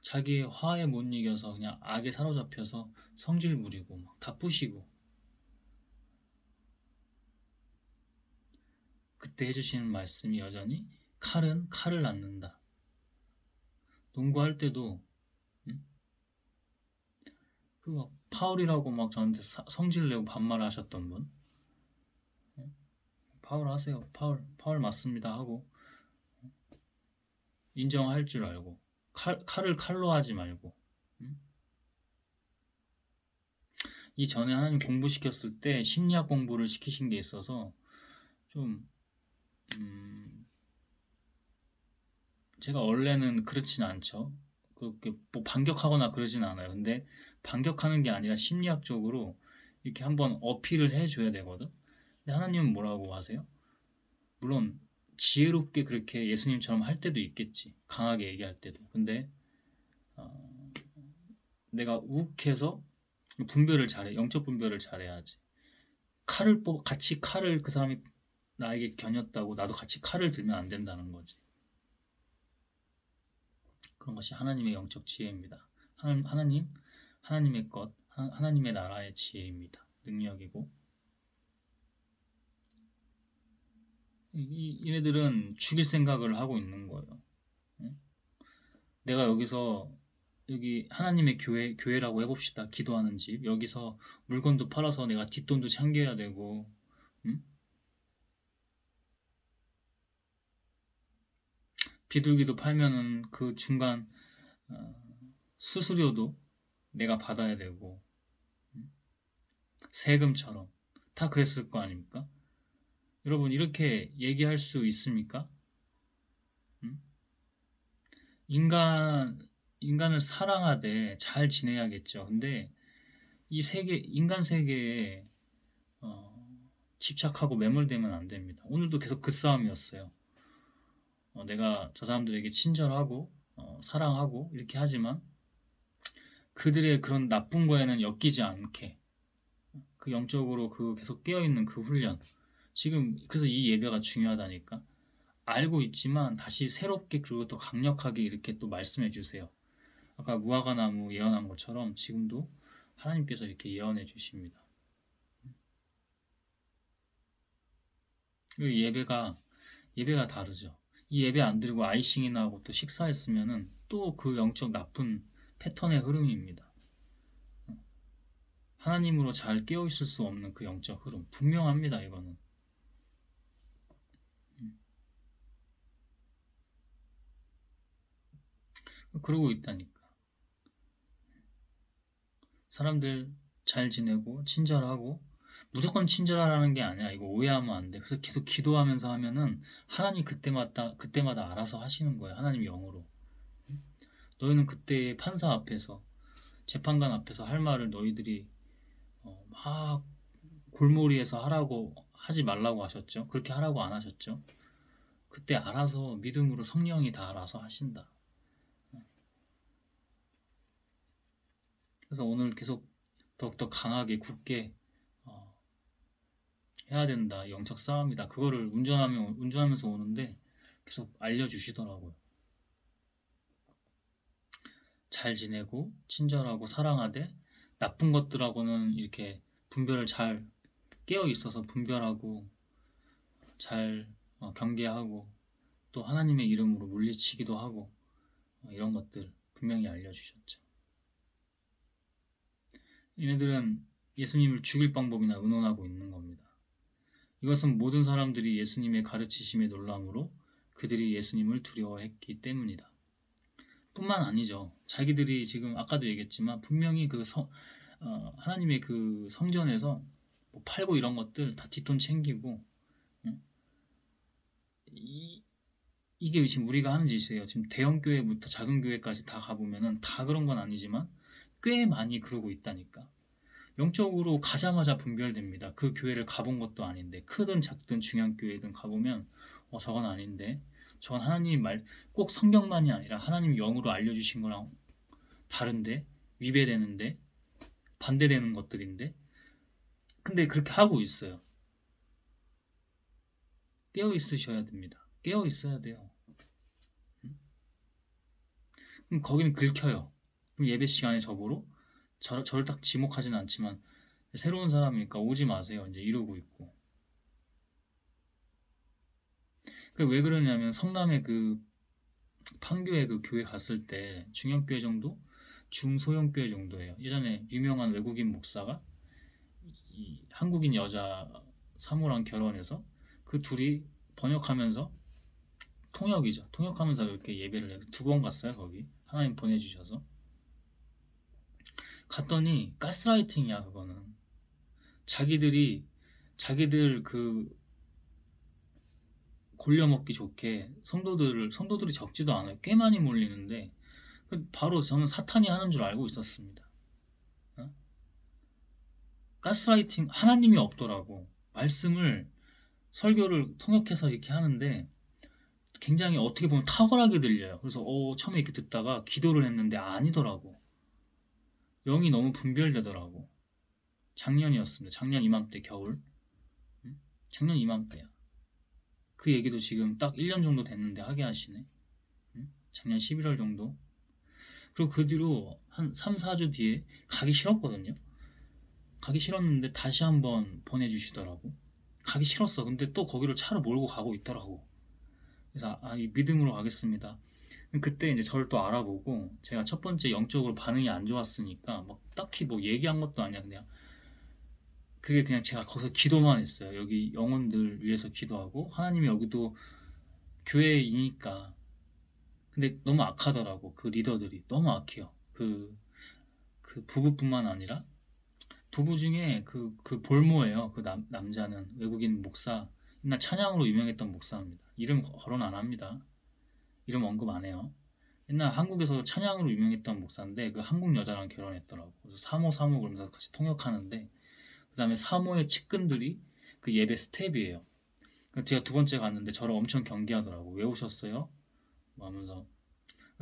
자기의 화에 못 이겨서 그냥 악에 사로잡혀서 성질 부리고 막 다 부시고 그때 해주시는 말씀이 여전히 칼은 칼을 낳는다. 농구할 때도 그 파울이라고 막 저한테 성질 내고 반말하셨던 분 파울 하세요. 파울 맞습니다 하고 인정할 줄 알고 칼을 칼로 하지 말고 이전에 하나님 공부시켰을 때 심리학 공부를 시키신 게 있어서 좀 제가 원래는 그렇진 않죠. 그렇게 뭐 반격하거나 그러진 않아요. 근데 반격하는 게 아니라 심리학적으로 이렇게 한번 어필을 해줘야 되거든. 근데 하나님은 뭐라고 하세요? 물론 지혜롭게 그렇게 예수님처럼 할 때도 있겠지. 강하게 얘기할 때도. 근데 어, 내가 욱해서 분별을 잘해. 영적 분별을 잘해야지. 같이 칼을 그 사람이 나에게 겨눴다고 나도 같이 칼을 들면 안 된다는 거지. 그런 것이 하나님의 영적 지혜입니다. 하나님의 것, 하나님의 나라의 지혜입니다. 능력이고. 얘네들은 죽일 생각을 하고 있는 거예요. 응? 내가 여기 하나님의 교회라고 해봅시다. 기도하는 집. 여기서 물건도 팔아서 내가 뒷돈도 챙겨야 되고, 응? 비둘기도 팔면은 그 중간 어, 수수료도 내가 받아야 되고, 응? 세금처럼 다 그랬을 거 아닙니까? 여러분 이렇게 얘기할 수 있습니까? 응? 인간을 사랑하되 잘 지내야겠죠. 근데 인간 세계에 어, 집착하고 매몰되면 안 됩니다. 오늘도 계속 그 싸움이었어요. 내가 저 사람들에게 친절하고 사랑하고 이렇게 하지만 그들의 그런 나쁜 거에는 엮이지 않게 그 영적으로 그 계속 깨어있는 그 훈련. 지금 그래서 이 예배가 중요하다니까. 알고 있지만 다시 새롭게 그리고 또 강력하게 이렇게 또 말씀해 주세요. 아까 무화과나무 예언한 것처럼 지금도 하나님께서 이렇게 예언해 주십니다. 그 예배가 다르죠. 이 예배 안 드리고 아이싱이나 하고 또 식사했으면은 또 그 영적 나쁜 패턴의 흐름입니다. 하나님으로 잘 깨어 있을 수 없는 그 영적 흐름 분명합니다. 이거는 그러고 있다니까. 사람들 잘 지내고 친절하고 무조건 친절하라는 게 아니야. 이거 오해하면 안 돼. 그래서 계속 기도하면서 하면은 하나님 그때마다 알아서 하시는 거예요. 하나님 영으로. 너희는 그때 판사 앞에서 재판관 앞에서 할 말을 너희들이 막 골몰이해서 하지 말라고 하셨죠. 그렇게 하라고 안 하셨죠. 그때 알아서 믿음으로 성령이 다 알아서 하신다. 그래서 오늘 계속 더욱더 강하게 굳게 어, 해야 된다. 영적 싸움이다. 그거를 운전하면서 오는데 계속 알려주시더라고요. 잘 지내고 친절하고 사랑하되 나쁜 것들하고는 이렇게 분별을 잘 깨어 있어서 분별하고 잘 경계하고 또 하나님의 이름으로 물리치기도 하고 이런 것들 분명히 알려주셨죠. 얘네들은 예수님을 죽일 방법이나 의논하고 있는 겁니다. 이것은 모든 사람들이 예수님의 가르치심에 놀람으로 그들이 예수님을 두려워했기 때문이다. 뿐만 아니죠. 자기들이 지금 아까도 얘기했지만 분명히 하나님의 그 성전에서 뭐 팔고 이런 것들 다 뒷돈 챙기고 응? 이게 지금 우리가 하는 짓이에요. 지금 대형 교회부터 작은 교회까지 다 가보면은 다 그런 건 아니지만 꽤 많이 그러고 있다니까. 영적으로 가자마자 분별됩니다. 그 교회를 가본 것도 아닌데 크든 작든 중요한 교회든 가보면 저건 아닌데 저건 하나님 꼭 성경만이 아니라 하나님 영으로 알려주신 거랑 다른데 위배되는데 반대되는 것들인데 근데 그렇게 하고 있어요. 깨어 있으셔야 됩니다. 깨어 있어야 돼요. 그럼 거기는 긁혀요. 그럼 예배 시간에 저보러 저를 딱 지목하지는 않지만 새로운 사람이니까 오지 마세요. 이제 이러고 있고. 왜 그러냐면 성남의 그 판교에 그 교회 갔을 때 중형교회 정도? 중소형교회 정도예요. 예전에 유명한 외국인 목사가 이 한국인 여자 사모랑 결혼해서 그 둘이 번역하면서 통역이죠. 통역하면서 이렇게 예배를 해서 2번 갔어요. 거기 하나님 보내주셔서 갔더니 가스라이팅이야 그거는. 자기들 그 골려먹기 좋게 성도들이 적지도 않아요. 꽤 많이 몰리는데 바로 저는 사탄이 하는 줄 알고 있었습니다. 어? 가스라이팅 하나님이 없더라고. 말씀을 설교를 통역해서 이렇게 하는데 굉장히 어떻게 보면 탁월하게 들려요. 그래서 처음에 이렇게 듣다가 기도를 했는데 아니더라고. 영이 너무 분별되더라고. 작년이었습니다. 작년 이맘때 겨울. 응? 작년 이맘때야. 그 얘기도 지금 딱 1년 정도 됐는데 하게 하시네. 응? 작년 11월 정도. 그리고 그 뒤로 한 3, 4주 뒤에 가기 싫었거든요. 가기 싫었는데 다시 한번 보내주시더라고. 가기 싫었어. 근데 또 거기를 차로 몰고 가고 있더라고. 그래서 이 믿음으로 가겠습니다. 그때 이제 저를 또 알아보고 제가 첫 번째 영적으로 반응이 안 좋았으니까 막 딱히 뭐 얘기한 것도 아니야. 그냥 그게 그냥 제가 거기서 기도만 했어요. 여기 영혼들 위해서 기도하고 하나님이 여기도 교회이니까. 근데 너무 악하더라고. 그 리더들이 너무 악해요. 그 부부뿐만 아니라 부부 중에 그 볼모예요. 그 남자는 외국인 목사. 옛날 찬양으로 유명했던 목사입니다. 이름 거론 안 합니다. 이름 언급 안 해요. 옛날 한국에서 찬양으로 유명했던 목사인데 그 한국 여자랑 결혼했더라고. 그래서 사모 그러면서 같이 통역하는데 그 다음에 사모의 측근들이 그 예배 스텝이에요. 제가 두 번째 갔는데 저를 엄청 경계하더라고. 왜 오셨어요? 뭐 하면서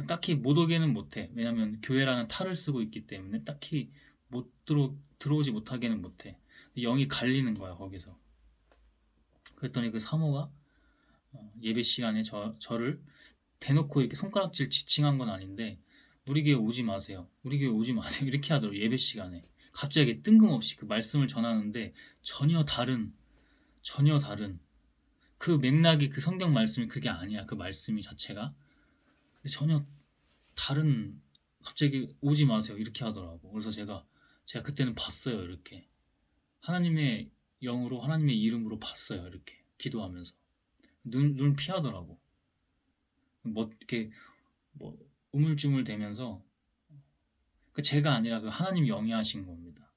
딱히 못 오게는 못해. 왜냐면 교회라는 탈을 쓰고 있기 때문에 딱히 못 들어오지 못하게는 못해. 영이 갈리는 거야 거기서. 그랬더니 그 사모가 예배 시간에 저를 대놓고 이렇게 손가락질 지칭한 건 아닌데 우리 교회 오지 마세요. 우리 교회 오지 마세요. 이렇게 하더라고 예배 시간에. 갑자기 뜬금없이 그 말씀을 전하는데 전혀 다른 그 맥락이 그 성경 말씀이 그게 아니야. 그 말씀이 자체가. 근데 전혀 다른 갑자기 오지 마세요. 이렇게 하더라고. 그래서 제가 그때는 봤어요. 이렇게. 하나님의 영으로 하나님의 이름으로 봤어요. 이렇게 기도하면서. 눈 피하더라고. 뭐 이렇게 뭐 우물쭈물 대면서 그 제가 아니라 그 하나님 영이 하신 겁니다.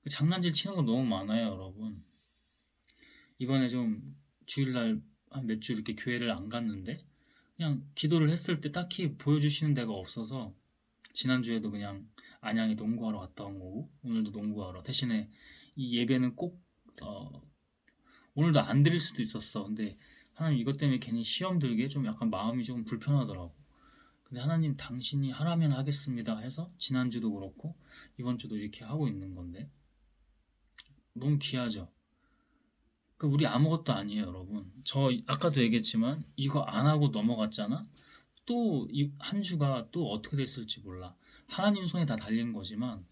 그 장난질 치는 거 너무 많아요, 여러분. 이번에 좀 주일날 한 몇 주 이렇게 교회를 안 갔는데 그냥 기도를 했을 때 딱히 보여주시는 데가 없어서 지난주에도 그냥 안양에 농구하러 갔다 온 거고 오늘도 농구하러 대신에 이 예배는 꼭 오늘도 안 드릴 수도 있었어. 근데 하나님 이것 때문에 괜히 시험 들게 좀 약간 마음이 좀 불편하더라고. 근데 하나님 당신이 하라면 하겠습니다 해서 지난주도 그렇고 이번 주도 이렇게 하고 있는 건데 너무 귀하죠. 그 우리 아무것도 아니에요, 여러분. 저 아까도 얘기했지만 이거 안 하고 넘어갔잖아. 또 이 한 주가 또 어떻게 됐을지 몰라. 하나님 손에 다 달린 거지만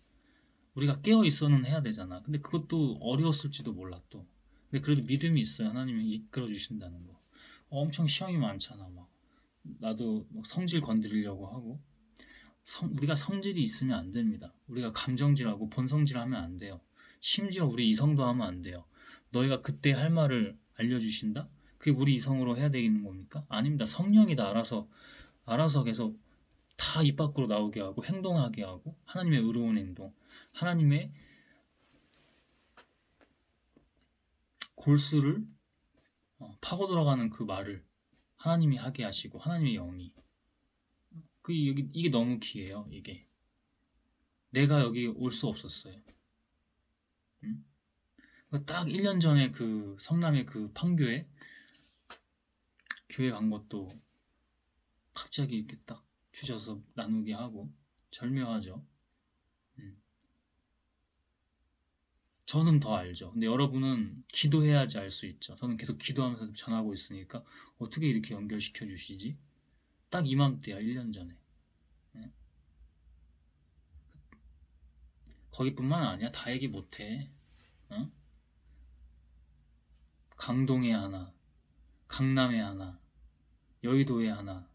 우리가 깨어 있어는 해야 되잖아. 근데 그것도 어려웠을지도 몰라 또. 근데 그래도 믿음이 있어요. 하나님이 이끌어 주신다는 거. 엄청 시험이 많잖아. 막 나도 막 성질 건드리려고 하고 우리가 성질이 있으면 안 됩니다. 우리가 감정질하고 본성질하면 안 돼요. 심지어 우리 이성도 하면 안 돼요. 너희가 그때 할 말을 알려주신다? 그게 우리 이성으로 해야 되는 겁니까? 아닙니다. 성령이 다 알아서 계속 다 입 밖으로 나오게 하고 행동하게 하고 하나님의 의로운 행동, 하나님의 골수를 파고 들어가는 그 말을 하나님이 하게 하시고 하나님의 영이 이게 너무 귀해요. 이게 내가 여기 올 수 없었어요. 응? 딱 1년 전에 그 성남의 그 판교에 교회 간 것도 갑자기 이렇게 딱 주셔서 나누게 하고 절묘하죠. 저는 더 알죠. 근데 여러분은 기도해야지 알 수 있죠. 저는 계속 기도하면서 전하고 있으니까 어떻게 이렇게 연결시켜 주시지? 딱 이맘때야, 1년 전에. 예? 거기뿐만 아니야. 다 얘기 못해. 어? 강동에 하나, 강남에 하나, 여의도에 하나,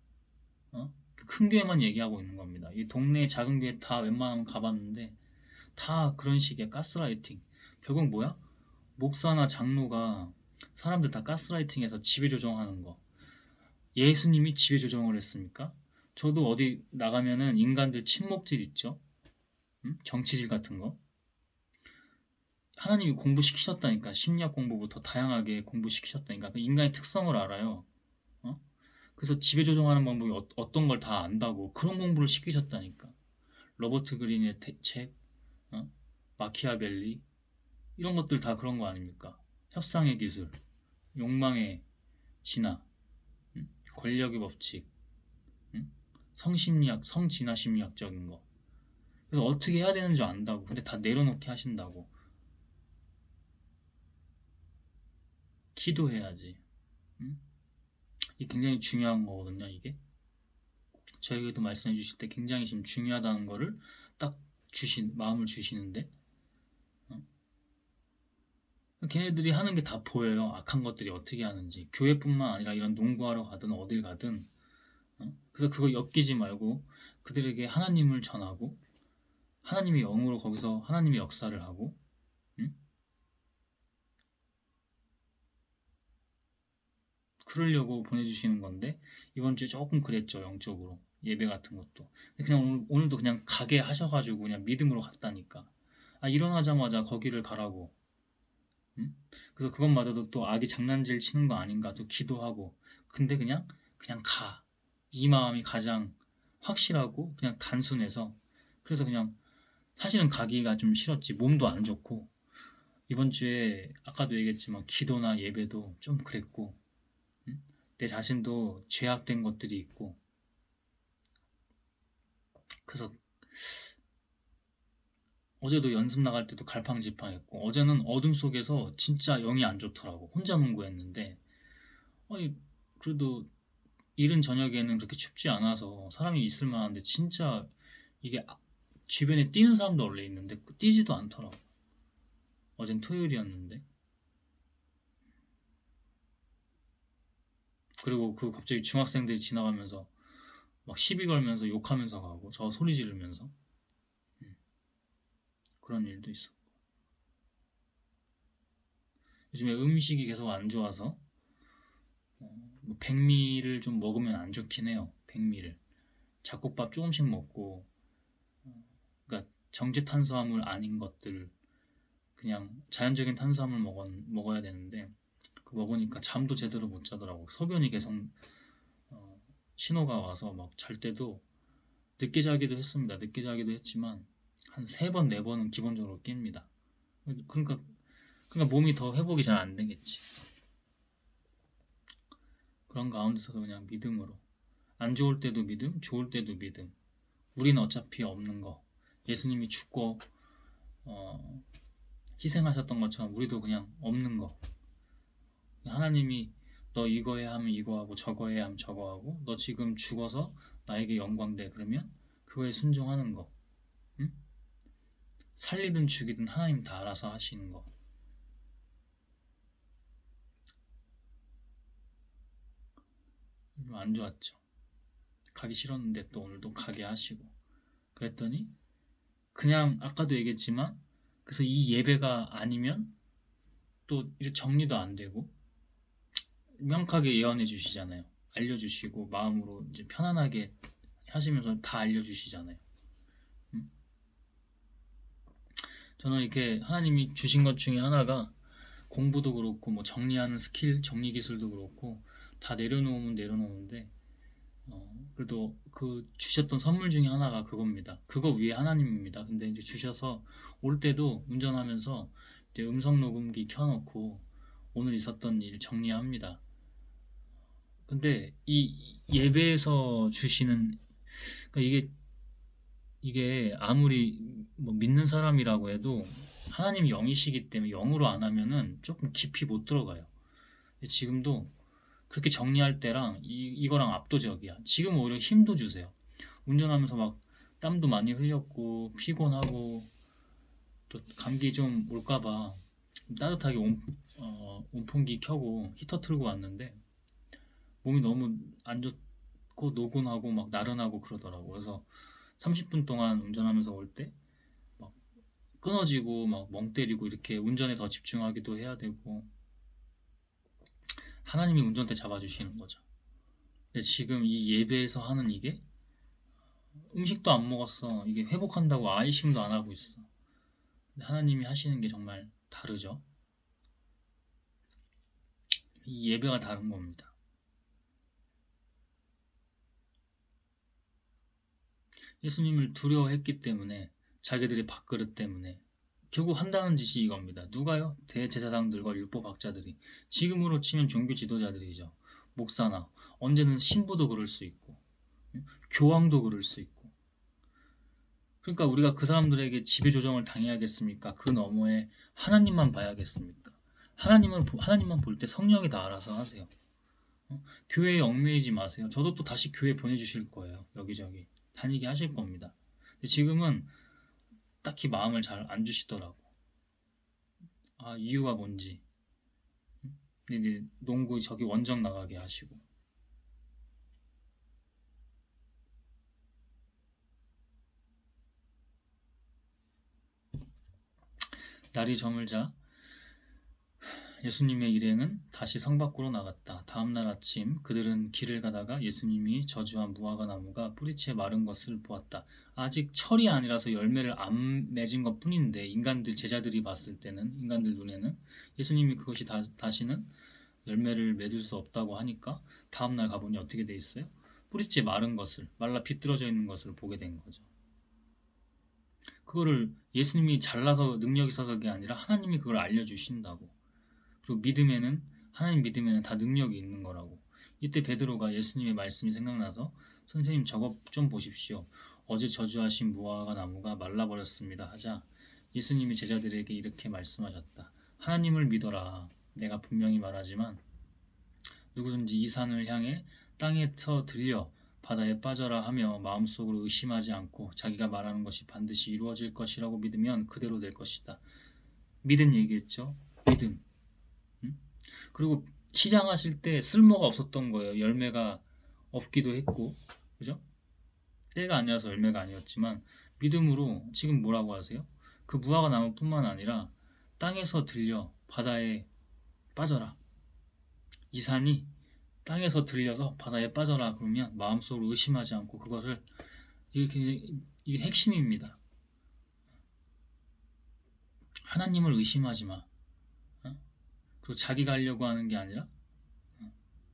큰 교회만 얘기하고 있는 겁니다. 이 동네 작은 교회 다 웬만하면 가봤는데 다 그런 식의 가스라이팅. 결국 뭐야? 목사나 장로가 사람들 다 가스라이팅해서 지배조정하는 거. 예수님이 지배조정을 했습니까? 저도 어디 나가면은 인간들 친목질 있죠? 정치질 같은 거. 하나님이 공부시키셨다니까. 심리학 공부부터 다양하게 공부시키셨다니까. 그 인간의 특성을 알아요. 어? 그래서 지배 조종하는 방법이 어떤 걸 다 안다고 그런 공부를 시키셨다니까. 로버트 그린의 책, 어? 마키아벨리 이런 것들 다 그런 거 아닙니까? 협상의 기술, 욕망의 진화, 권력의 법칙, 음? 성심리학, 성진화 심리학적인 거. 그래서 어떻게 해야 되는 줄 안다고. 근데 다 내려놓게 하신다고. 기도해야지. 음? 이게 굉장히 중요한 거거든요, 이게. 저에게도 말씀해 주실 때 굉장히 지금 중요하다는 거를 딱 마음을 주시는데, 어? 걔네들이 하는 게 다 보여요. 악한 것들이 어떻게 하는지. 교회뿐만 아니라 이런 농구하러 가든 어딜 가든. 그래서 그거 엮이지 말고 그들에게 하나님을 전하고 하나님의 영으로 거기서 하나님의 역사를 하고, 응? 그러려고 보내주시는 건데 이번 주에 조금 그랬죠. 영적으로 예배 같은 것도 그냥 오늘도 그냥 가게 하셔가지고 그냥 믿음으로 갔다니까. 아, 일어나자마자 거기를 가라고. 응? 그래서 그것마저도 또 아기 장난질 치는 거 아닌가 또 기도하고. 근데 그냥 가. 이 마음이 가장 확실하고 그냥 단순해서. 그래서 그냥 사실은 가기가 좀 싫었지. 몸도 안 좋고 이번 주에 아까도 얘기했지만 기도나 예배도 좀 그랬고, 응? 내 자신도 죄악된 것들이 있고. 그래서 어제도 연습 나갈 때도 갈팡질팡했고 어제는 어둠 속에서 진짜 영이 안 좋더라고. 혼자 문구했는데 아니 그래도 이른 저녁에는 그렇게 춥지 않아서 사람이 있을 만한데 진짜 이게 주변에 뛰는 사람도 원래 있는데 뛰지도 않더라고. 어젠 토요일이었는데. 그리고 그 갑자기 중학생들이 지나가면서 막 시비 걸면서 욕하면서 가고 저 소리 지르면서. 그런 일도 있어. 요즘에 음식이 계속 안 좋아서 뭐 백미를 좀 먹으면 안 좋긴 해요. 백미를 잡곡밥 조금씩 먹고, 그러니까 정제 탄수화물 아닌 것들 그냥 자연적인 탄수화물 먹어야 되는데 그 먹으니까 잠도 제대로 못 자더라고. 소변이 계속 어, 신호가 와서 막 잘 때도 늦게 자기도 했습니다. 늦게 자기도 했지만 한 세 번, 네 번은 기본적으로 깹니다. 그러니까 몸이 더 회복이 잘 안 되겠지. 그런 가운데서도 그냥 믿음으로. 안 좋을 때도 믿음, 좋을 때도 믿음. 우리는 어차피 없는 거. 예수님이 죽고 어, 희생하셨던 것처럼 우리도 그냥 없는 거. 하나님이 너 이거 해야 하면 이거 하고 저거 해야 하면 저거 하고 너 지금 죽어서 나에게 영광돼 그러면 그거에 순종하는 거. 응? 살리든 죽이든 하나님 다 알아서 하시는 거. 안 좋았죠. 가기 싫었는데 또 오늘도 가게 하시고. 그랬더니 그냥 아까도 얘기했지만 그래서 이 예배가 아니면 또 이렇게 정리도 안 되고 명확하게 예언해 주시잖아요. 알려주시고 마음으로 이제 편안하게 하시면서 다 알려주시잖아요. 음? 저는 이렇게 하나님이 주신 것 중에 하나가 공부도 그렇고 뭐 정리하는 스킬, 정리 기술도 그렇고 다 내려놓으면 내려놓는데 그래도 그 주셨던 선물 중에 하나가 그겁니다. 그거 위에 하나님입니다. 근데 이제 주셔서 올 때도 운전하면서 이제 음성 녹음기 켜놓고 오늘 있었던 일 정리합니다. 근데 이 예배에서 주시는 그러니까 이게 아무리 뭐 믿는 사람이라고 해도 하나님이 영이시기 때문에 영으로 안 하면은 조금 깊이 못 들어가요. 지금도 그렇게 정리할 때랑 이거랑 압도적이야. 지금 오히려 힘도 주세요. 운전하면서 막 땀도 많이 흘렸고 피곤하고 또 감기 좀 올까봐 따뜻하게 온풍기 켜고 히터 틀고 왔는데 몸이 너무 안 좋고 노곤하고 막 나른하고 그러더라고. 그래서 30분 동안 운전하면서 올 때 막 끊어지고 막 멍 때리고 이렇게 운전에 더 집중하기도 해야 되고 하나님이 운전대 잡아주시는 거죠. 근데 지금 이 예배에서 하는 이게 음식도 안 먹었어. 이게 회복한다고 아이싱도 안 하고 있어. 근데 하나님이 하시는 게 정말 다르죠. 이 예배가 다른 겁니다. 예수님을 두려워했기 때문에, 자기들의 밥그릇 때문에 결국 한다는 짓이 이겁니다. 누가요? 대제사장들과 율법학자들이. 지금으로 치면 종교 지도자들이죠. 목사나, 언제는 신부도 그럴 수 있고, 교황도 그럴 수 있고. 그러니까 우리가 그 사람들에게 지배조정을 당해야겠습니까? 그 너머에 하나님만 봐야겠습니까? 하나님만 볼 때 성령이 다 알아서 하세요. 교회에 얽매이지 마세요. 저도 또 다시 교회 보내주실 거예요. 여기저기 다니게 하실 겁니다. 근데 지금은 딱히 마음을 잘 안 주시더라고. 아, 이유가 뭔지. 근데 이제 농구 저기 원정 나가게 하시고. 날이 저물자 예수님의 일행은 다시 성 밖으로 나갔다. 다음 날 아침 그들은 길을 가다가 예수님이 저주한 무화과 나무가 뿌리채 마른 것을 보았다. 아직 철이 아니라서 열매를 안 맺은 것 뿐인데 제자들이 봤을 때는, 인간들 눈에는 예수님이 그것이 다시는 열매를 맺을 수 없다고 하니까 다음 날 가보니 어떻게 돼 있어요? 뿌리채 마른 것을, 말라 비뚤어져 있는 것을 보게 된 거죠. 그거를 예수님이 잘나서 능력이 있어서 그게 아니라 하나님이 그걸 알려주신다고. 그리고 하나님 믿으면 다 능력이 있는 거라고. 이때 베드로가 예수님의 말씀이 생각나서 선생님 저것 좀 보십시오. 어제 저주하신 무화과 나무가 말라버렸습니다 하자 예수님이 제자들에게 이렇게 말씀하셨다. 하나님을 믿어라. 내가 분명히 말하지만 누구든지 이 산을 향해 땅에서 들려 바다에 빠져라 하며 마음속으로 의심하지 않고 자기가 말하는 것이 반드시 이루어질 것이라고 믿으면 그대로 될 것이다. 믿음 얘기했죠? 믿음. 그리고 시장하실 때 쓸모가 없었던 거예요. 열매가 없기도 했고, 그죠? 때가 아니어서 열매가 아니었지만 믿음으로 지금 뭐라고 하세요? 그 무화과 나무뿐만 아니라 땅에서 들려 바다에 빠져라. 이 산이 땅에서 들려서 바다에 빠져라 그러면 마음속으로 의심하지 않고 그거를, 이게 굉장히, 이게 핵심입니다. 하나님을 의심하지 마. 어? 그리고 자기가 하려고 하는 게 아니라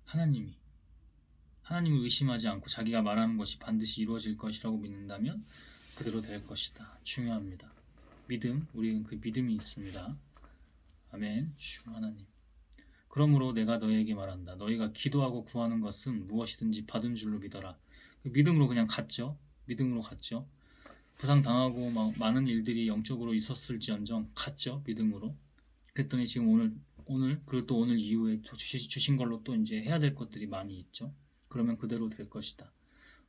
하나님이 하나님을 의심하지 않고 자기가 말하는 것이 반드시 이루어질 것이라고 믿는다면 그대로 될 것이다. 중요합니다. 믿음, 우리는 그 믿음이 있습니다. 아멘. 주 하나님. 그러므로 내가 너희에게 말한다. 너희가 기도하고 구하는 것은 무엇이든지 받은 줄로 믿어라. 그 믿음으로 그냥 갔죠. 믿음으로 갔죠. 부상 당하고 막 많은 일들이 영적으로 있었을지언정 갔죠. 믿음으로. 그랬더니 지금 오늘 그리고 또 오늘 이후에 주신 걸로 또 이제 해야 될 것들이 많이 있죠. 그러면 그대로 될 것이다.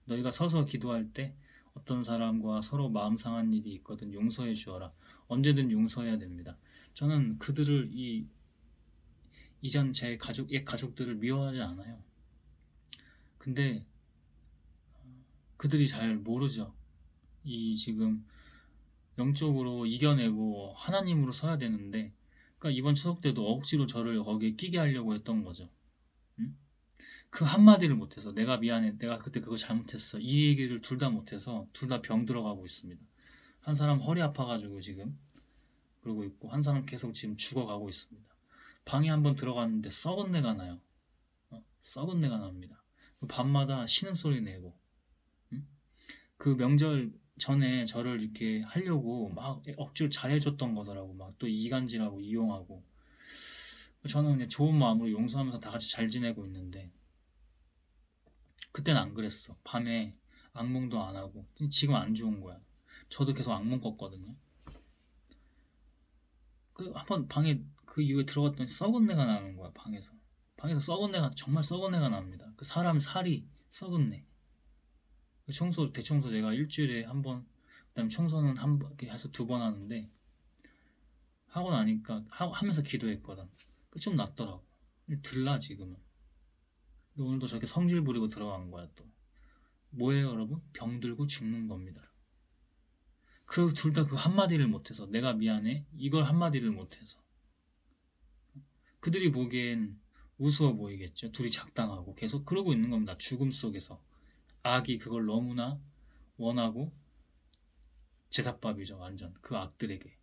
너희가 서서 기도할 때 어떤 사람과 서로 마음 상한 일이 있거든 용서해 주어라. 언제든 용서해야 됩니다. 저는 그들을 이전 옛 가족들을 미워하지 않아요. 근데 그들이 잘 모르죠. 이 지금 영적으로 이겨내고 하나님으로 서야 되는데, 그러니까 이번 추석 때도 억지로 저를 거기에 끼게 하려고 했던 거죠. 응? 그 한마디를 못해서 내가 미안해, 내가 그때 그거 잘못했어, 이 얘기를 둘 다 못해서 둘 다 병 들어가고 있습니다. 한 사람 허리 아파가지고 지금 그러고 있고, 한 사람 계속 지금 죽어가고 있습니다. 방에 한번 들어갔는데 썩은 내가 나요. 썩은 내가 납니다. 밤마다 신음소리 내고, 응? 그 명절 전에 저를 이렇게 하려고 막 억지로 잘해줬던 거더라고. 막 또 이간질하고 이용하고. 저는 그냥 좋은 마음으로 용서하면서 다 같이 잘 지내고 있는데, 그때는 안 그랬어. 밤에 악몽도 안 하고. 지금 안 좋은 거야. 저도 계속 악몽 꿨거든요. 그 한번 방에 그 이후에 들어갔더니 썩은 내가 나는 거야. 방에서 썩은 내가, 정말 썩은 내가 납니다. 그 사람 살이 썩은 내. 대청소 제가 일주일에 한 번, 그다음에 청소는 한 번, 이렇게 해서 2번 하는데, 하고 나니까 하면서 기도했거든. 좀 낫더라고. 들라 지금은. 오늘도 저렇게 성질 부리고 들어간 거야 또. 뭐예요 여러분? 병들고 죽는 겁니다. 그 둘 다 그 한마디를 못해서, 내가 미안해 이걸 한마디를 못해서, 그들이 보기엔 우스워 보이겠죠. 둘이 작당하고 계속 그러고 있는 겁니다. 죽음 속에서 악이 그걸 너무나 원하고 제사밥이죠. 완전 그 악들에게.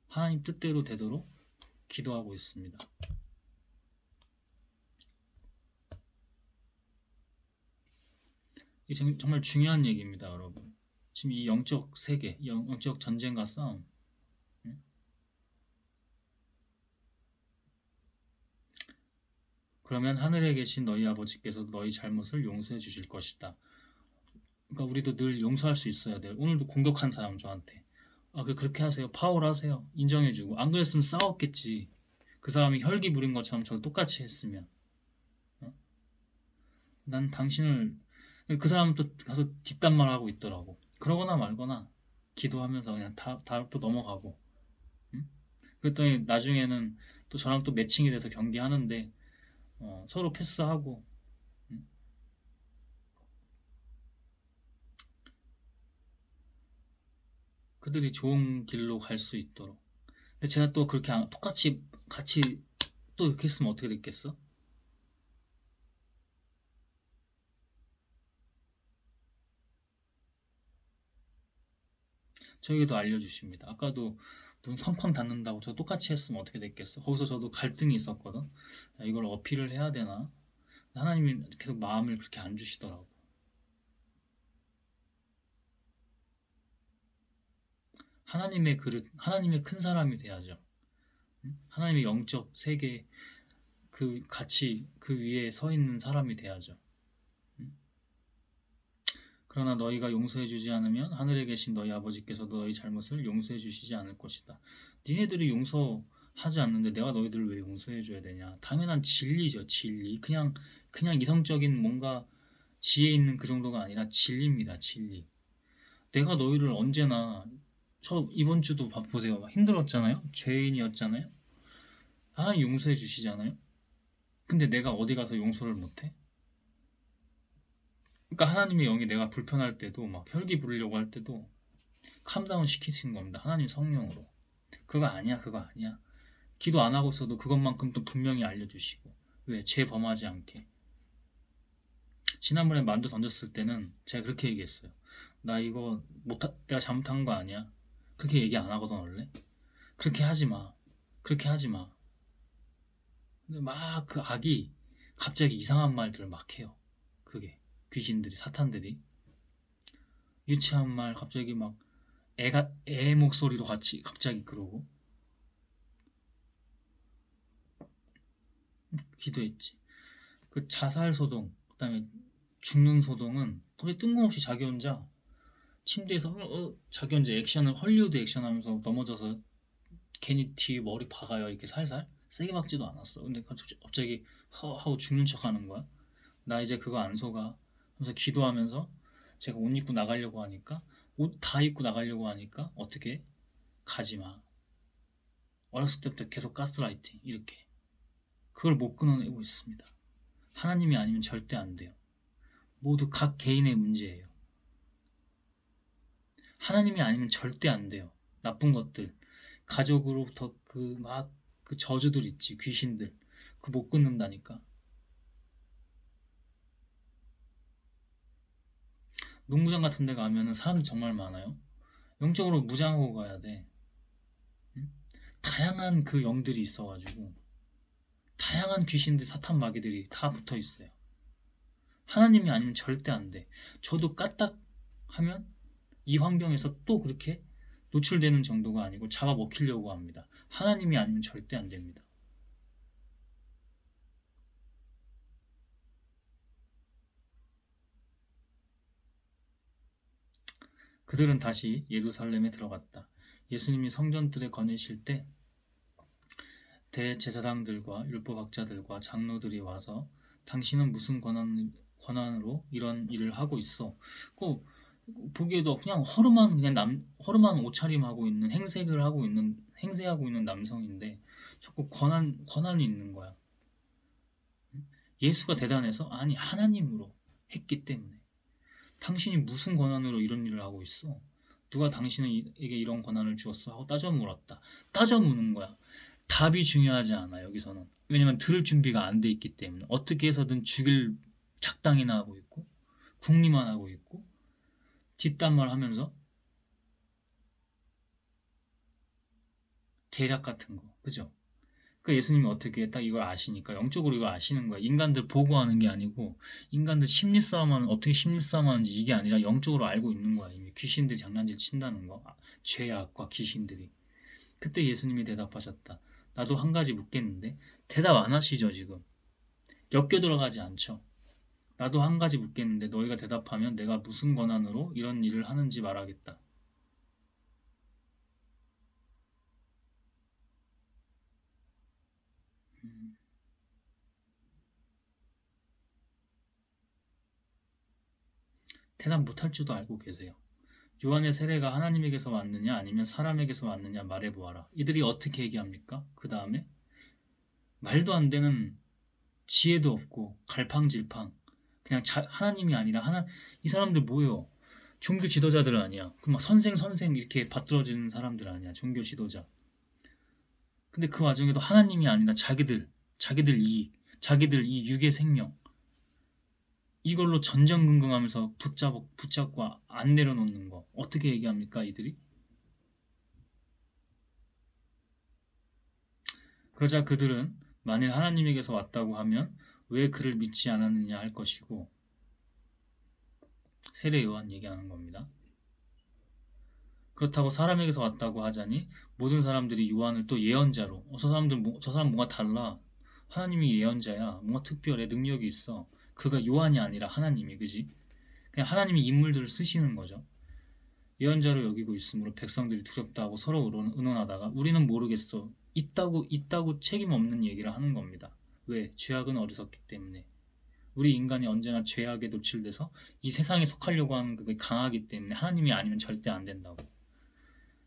하나님 뜻대로 되도록 기도하고 있습니다. 이 정말 중요한 얘기입니다, 여러분. 지금 이 영적 세계, 영적 전쟁과 싸움. 그러면 하늘에 계신 너희 아버지께서 너희 잘못을 용서해 주실 것이다. 그러니까 우리도 늘 용서할 수 있어야 돼요. 오늘도 공격한 사람 저한테. 그렇게 하세요. 파울하세요. 인정해주고. 안 그랬으면 싸웠겠지. 그 사람이 혈기 부린 것처럼 저도 똑같이 했으면. 난 당신을, 그 사람은 또 가서 뒷담말 하고 있더라고. 그러거나 말거나 기도하면서 그냥 다 또 넘어가고. 응? 그랬더니 나중에는 또 저랑 또 매칭이 돼서 경기하는데 서로 패스하고. 응? 그들이 좋은 길로 갈 수 있도록. 근데 제가 또 그렇게 똑같이 같이 또 이렇게 했으면 어떻게 됐겠어? 저에게도 알려주십니다. 아까도 눈 성쾅 닫는다고 저 똑같이 했으면 어떻게 됐겠어? 거기서 저도 갈등이 있었거든. 야, 이걸 어필을 해야 되나? 하나님이 계속 마음을 그렇게 안 주시더라고. 하나님의 그릇, 하나님의 큰 사람이 돼야죠. 하나님의 영적 세계 그 같이 그 위에 서 있는 사람이 돼야죠. 그러나 너희가 용서해 주지 않으면 하늘에 계신 너희 아버지께서도 너희 잘못을 용서해 주시지 않을 것이다. 니네들이 용서하지 않는데 내가 너희들을 왜 용서해 줘야 되냐? 당연한 진리죠, 진리. 그냥 이성적인 뭔가 지혜 있는 그 정도가 아니라 진리입니다, 진리. 내가 너희를 언제나 저 이번 주도 보세요. 힘들었잖아요. 죄인이었잖아요. 하나님 용서해 주시잖아요. 근데 내가 어디 가서 용서를 못해? 그러니까 하나님의 영이 내가 불편할 때도 막 혈기 부리려고 할 때도 캄다운 시키신 겁니다. 하나님 성령으로. 그거 아니야, 그거 아니야. 기도 안 하고 있어도 그것만큼 또 분명히 알려주시고. 왜? 죄 범하지 않게. 지난번에 만두 던졌을 때는 제가 그렇게 얘기했어요. 나 이거 내가 잘못한 거 아니야. 그렇게 얘기 안 하거든, 원래. 그렇게 하지 마. 그렇게 하지 마. 근데 막 그 악이 갑자기 이상한 말들을 막 해요. 그게. 귀신들이, 사탄들이. 유치한 말 갑자기 막 애 목소리로 같이 갑자기 그러고. 기도했지. 그 자살 소동, 그다음에 죽는 소동은 거의 뜬금없이 자기 혼자 침대에서 자기 혼자 액션을 헐리우드 액션하면서 넘어져서 괜히 뒤에 머리 박아요. 이렇게 살살 세게 박지도 않았어. 근데 갑자기 하고 죽는 척하는 거야. 나 이제 그거 안 속아. 하면서 기도하면서 제가 옷 입고 나가려고 하니까 옷 다 입고 나가려고 하니까 어떻게 가지 마. 어렸을 때부터 계속 가스라이팅 이렇게 그걸 못 끊어내고 있습니다. 하나님이 아니면 절대 안 돼요. 모두 각 개인의 문제예요. 하나님이 아니면 절대 안 돼요. 나쁜 것들, 가족으로부터 그 저주들 있지, 귀신들, 그 못 끊는다니까. 농구장 같은 데 가면은 사람이 정말 많아요. 영적으로 무장하고 가야 돼. 응? 다양한 그 영들이 있어가지고, 다양한 귀신들, 사탄 마귀들이 다 붙어 있어요. 하나님이 아니면 절대 안 돼. 저도 까딱 하면 이 환경에서 또 그렇게 노출되는 정도가 아니고 잡아먹히려고 합니다. 하나님이 아니면 절대 안 됩니다. 그들은 다시 예루살렘에 들어갔다. 예수님이 성전들에 거니실 때 대제사장들과 율법학자들과 장로들이 와서 당신은 무슨 권한으로 이런 일을 하고 있어? 그 보기에도 그냥 허름한 옷차림하고 있는 행세하고 있는 남성인데 자꾸 권한이 있는 거야. 예수가 대단해서? 아니, 하나님으로 했기 때문에. 당신이 무슨 권한으로 이런 일을 하고 있어? 누가 당신에게 이런 권한을 주었어? 하고 따져 물었다. 따져 묻는 거야. 답이 중요하지 않아 여기서는. 왜냐면 들을 준비가 안 돼 있기 때문에 어떻게 해서든 죽일 작당이나 하고 있고 궁리만 하고 있고 뒷담말 하면서 계략 같은 거, 그죠? 그러니까 예수님이 어떻게 딱 이걸 아시니까 영적으로 이걸 아시는 거야. 인간들 보고하는 게 아니고 인간들 심리 싸움하는 어떻게 심리 싸움하는지 이게 아니라 영적으로 알고 있는 거야. 이미 귀신들이 장난질 친다는 거, 죄악과 귀신들이. 그때 예수님이 대답하셨다. 나도 한 가지 묻겠는데 대답 안 하시죠 지금. 엮여 들어가지 않죠. 나도 한 가지 묻겠는데 너희가 대답하면 내가 무슨 권한으로 이런 일을 하는지 말하겠다. 음, 대답 못할 줄도 알고 계세요. 요한의 세례가 하나님에게서 왔느냐 아니면 사람에게서 왔느냐 말해보아라. 이들이 어떻게 얘기합니까? 그 다음에 말도 안 되는 지혜도 없고 갈팡질팡 그냥 하나님이 아니라 이 사람들 뭐예요? 종교 지도자들 아니야. 그 막 선생 이렇게 받들어주는 사람들 아니야. 종교 지도자. 근데 그 와중에도 하나님이 아니라 자기들 이익, 자기들 이 육의 생명 이걸로 전전긍긍하면서 붙잡고 안 내려놓는 거 어떻게 얘기합니까 이들이? 그러자 그들은 만일 하나님에게서 왔다고 하면 왜 그를 믿지 않았느냐 할 것이고 세례 요한 얘기하는 겁니다. 그렇다고 사람에게서 왔다고 하자니 모든 사람들이 요한을 또 예언자로 저 사람 뭔가 달라. 하나님이 예언자야. 뭔가 특별해. 능력이 있어. 그가 요한이 아니라 하나님이 그지? 그냥 하나님이 인물들을 쓰시는 거죠. 예언자로 여기고 있으므로 백성들이 두렵다 하고 서로 의논하다가 우리는 모르겠어. 있다고 책임 없는 얘기를 하는 겁니다. 왜? 죄악은 어리석기 때문에. 우리 인간이 언제나 죄악에 노출돼서 이 세상에 속하려고 하는 그게 강하기 때문에 하나님이 아니면 절대 안 된다고.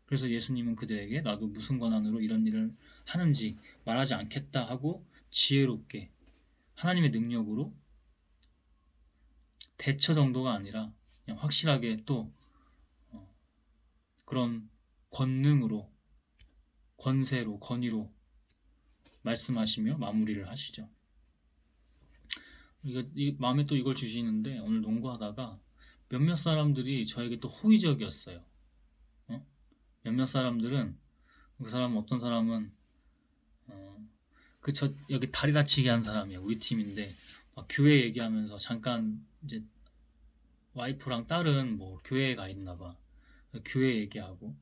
그래서 예수님은 그들에게 나도 무슨 권한으로 이런 일을 하는지 말하지 않겠다 하고 지혜롭게 하나님의 능력으로 대처 정도가 아니라 그냥 확실하게 또 그런 권능으로 권세로 권위로 말씀하시며 마무리를 하시죠. 마음에 또 이걸 주시는데 오늘 농구하다가 몇몇 사람들이 저에게 또 호의적이었어요. 어? 몇몇 사람들은 그 사람은 어떤 사람은 여기 다리 다치게 한 사람이야. 우리 팀인데 막 교회 얘기하면서 잠깐 이제 와이프랑 딸은 뭐 교회에 가 있나 봐. 교회 얘기하고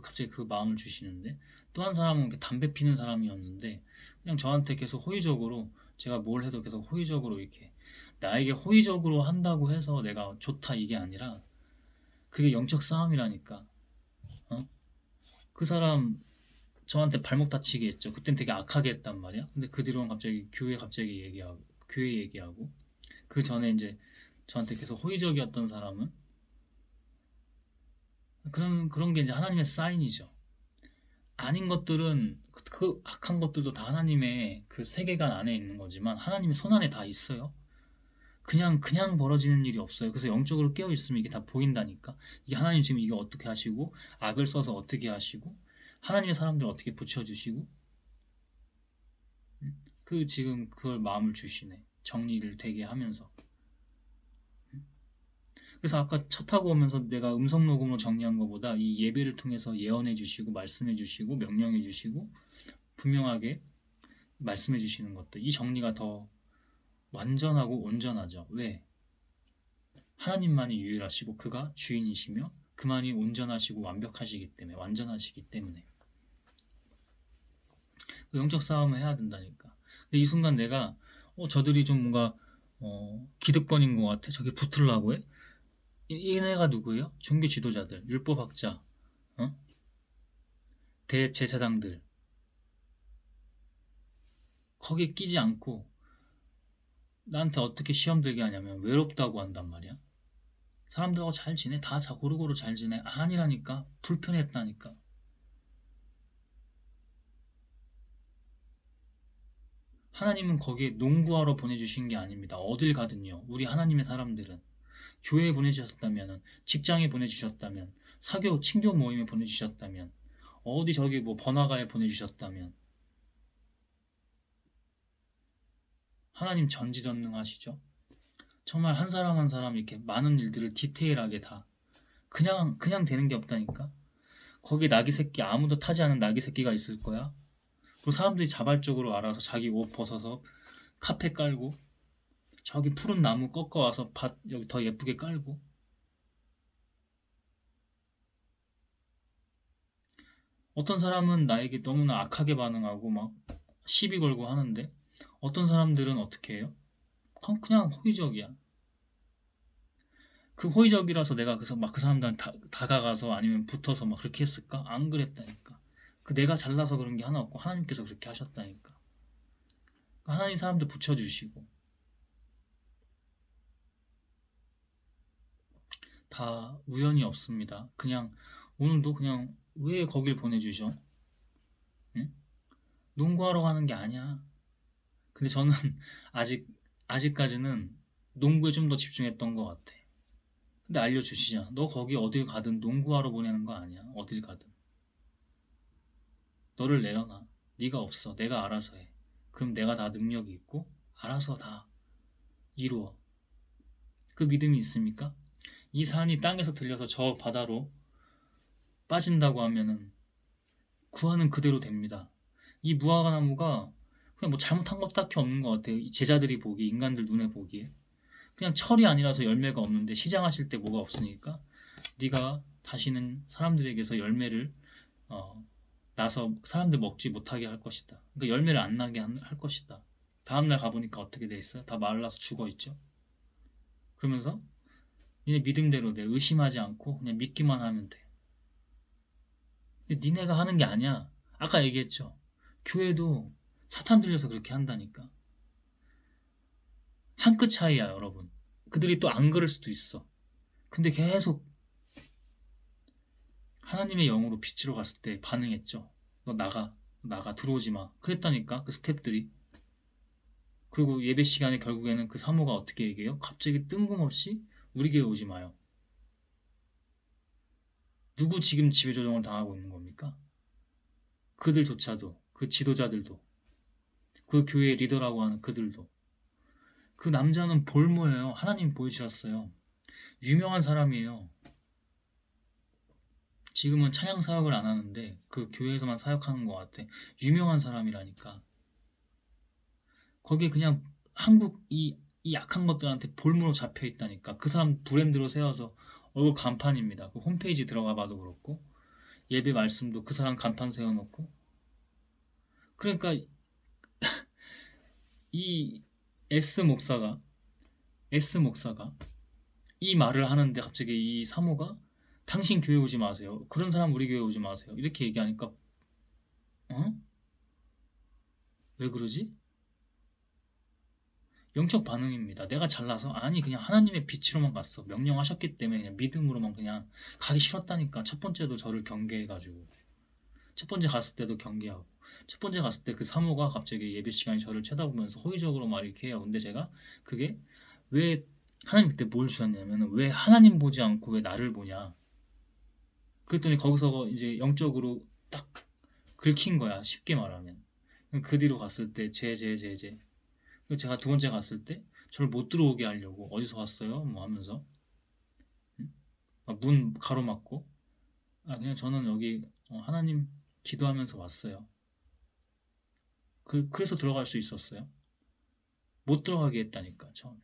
갑자기 그 마음을 주시는데 또 한 사람은 담배 피는 사람이었는데 그냥 저한테 계속 호의적으로 제가 뭘 해도 계속 호의적으로 이렇게 나에게 호의적으로 한다고 해서 내가 좋다 이게 아니라 그게 영적 싸움이라니까. 어? 그 사람 저한테 발목 다치게 했죠. 그땐 되게 악하게 했단 말이야. 근데 그 뒤로는 갑자기 교회 얘기하고 그 전에 이제 저한테 계속 호의적이었던 사람은 그런 게 이제 하나님의 사인이죠. 아닌 것들은 그 악한 것들도 다 하나님의 그 세계관 안에 있는 거지만 하나님의 손 안에 다 있어요. 그냥 벌어지는 일이 없어요. 그래서 영적으로 깨어 있으면 이게 다 보인다니까. 이게 하나님 지금 이게 어떻게 하시고 악을 써서 어떻게 하시고 하나님의 사람들 어떻게 붙여주시고 그 지금 그걸 마음을 주시네. 정리를 되게 하면서. 그래서 아까 차 타고 오면서 내가 음성 녹음으로 정리한 것보다 이 예배를 통해서 예언해 주시고 말씀해 주시고 명령해 주시고 분명하게 말씀해 주시는 것들 이 정리가 더 완전하고 온전하죠. 왜? 하나님만이 유일하시고 그가 주인이시며 그만이 온전하시고 완벽하시기 때문에 완전하시기 때문에 영적 싸움을 해야 된다니까. 근데 이 순간 내가 저들이 좀 뭔가 기득권인 것 같아. 저기 붙으려고 해. 얘네가 누구예요? 종교 지도자들, 율법학자, 어? 대제사장들 거기에 끼지 않고 나한테 어떻게 시험 들게 하냐면 외롭다고 한단 말이야. 사람들하고 잘 지내? 다 고루고루 잘 지내? 아니라니까. 불편했다니까. 하나님은 거기에 농구하러 보내주신 게 아닙니다. 어딜 가든요. 우리 하나님의 사람들은 교회에 보내주셨다면, 직장에 보내주셨다면, 친교 모임에 보내주셨다면, 어디 저기 뭐 번화가에 보내주셨다면, 하나님 전지전능하시죠. 정말 한 사람 한 사람 이렇게 많은 일들을 디테일하게 다 그냥 되는 게 없다니까. 거기 나귀 새끼 아무도 타지 않은 나귀 새끼가 있을 거야. 그리고 사람들이 자발적으로 알아서 자기 옷 벗어서 카페 깔고 저기 푸른 나무 꺾어와서 밭 여기 더 예쁘게 깔고. 어떤 사람은 나에게 너무나 악하게 반응하고 막 시비 걸고 하는데 어떤 사람들은 어떻게 해요? 그냥 호의적이야. 그 호의적이라서 내가 그래서 막 그 사람들한테 다가가서 아니면 붙어서 막 그렇게 했을까? 안 그랬다니까. 그 내가 잘나서 그런 게 하나 없고 하나님께서 그렇게 하셨다니까. 하나님 사람들 붙여주시고 다 우연이 없습니다. 그냥 오늘도 그냥 왜 거길 보내주셔? 응? 농구하러 가는 게 아니야. 근데 저는 아직 아직까지는 농구에 좀 더 집중했던 것 같아. 근데 알려주시잖아. 너 거기 어딜 가든 농구하러 보내는 거 아니야. 어딜 가든. 너를 내려놔. 네가 없어. 내가 알아서 해. 그럼 내가 다 능력이 있고 알아서 다 이루어. 그 믿음이 있습니까? 이 산이 땅에서 들려서 저 바다로 빠진다고 하면은 구하는 그대로 됩니다. 이 무화과나무가 그냥 뭐 잘못한 것도 딱히 없는 것 같아요. 이 제자들이 보기, 인간들 눈에 보기에. 그냥 철이 아니라서 열매가 없는데 시장하실 때 뭐가 없으니까 네가 다시는 사람들에게서 열매를 어, 나서 사람들 먹지 못하게 할 것이다. 그러니까 열매를 안 나게 할 것이다. 다음날 가보니까 어떻게 돼 있어요? 다 말라서 죽어 있죠. 그러면서 니네 믿음대로 돼. 의심하지 않고 그냥 믿기만 하면 돼. 근데 니네가 하는 게 아니야. 아까 얘기했죠. 교회도 사탄 들려서 그렇게 한다니까. 한 끗 차이야, 여러분. 그들이 또 안 그럴 수도 있어. 근데 계속 하나님의 영으로 빛으로 갔을 때 반응했죠. 너 나가, 들어오지 마. 그랬다니까, 그 스탭들이. 그리고 예배 시간에 결국에는 그 사모가 어떻게 얘기해요? 갑자기 뜬금없이 우리 교회 오지 마요. 누구 지금 지배조정을 당하고 있는 겁니까? 그들조차도, 그 지도자들도, 그 교회의 리더라고 하는 그들도. 그 남자는 볼모예요. 하나님 보여주셨어요. 유명한 사람이에요. 지금은 찬양 사역을 안 하는데 그 교회에서만 사역하는 것 같아. 유명한 사람이라니까. 거기에 그냥 한국 이 약한 것들한테 볼모로 잡혀 있다니까. 그 사람 브랜드로 세워서 얼굴 간판입니다. 그 홈페이지 들어가 봐도 그렇고 예배 말씀도 그 사람 간판 세워놓고. 그러니까 이 S 목사가 S 목사가 이 말을 하는데 갑자기 이 사모가 당신 교회 오지 마세요. 그런 사람 우리 교회 오지 마세요. 이렇게 얘기하니까 어? 왜 그러지? 영적 반응입니다. 내가 잘나서 아니 그냥 하나님의 빛으로만 갔어. 명령하셨기 때문에 그냥 믿음으로만 그냥 가기 싫었다니까. 첫 번째도 저를 경계해가지고 첫 번째 갔을 때도 경계하고 첫 번째 갔을 때 그 사모가 갑자기 예배 시간에 저를 쳐다보면서 호의적으로 막 이렇게 해요. 근데 제가 그게 왜 하나님 그때 뭘 주셨냐면 왜 하나님 보지 않고 왜 나를 보냐. 그랬더니 거기서 이제 영적으로 딱 긁힌 거야. 쉽게 말하면. 그 뒤로 갔을 때 제. 제가 두 번째 갔을 때 저를 못 들어오게 하려고 어디서 왔어요? 뭐 하면서 응? 문 가로막고 그냥 저는 여기 하나님 기도하면서 왔어요. 그래서 들어갈 수 있었어요. 못 들어가게 했다니까 처음에.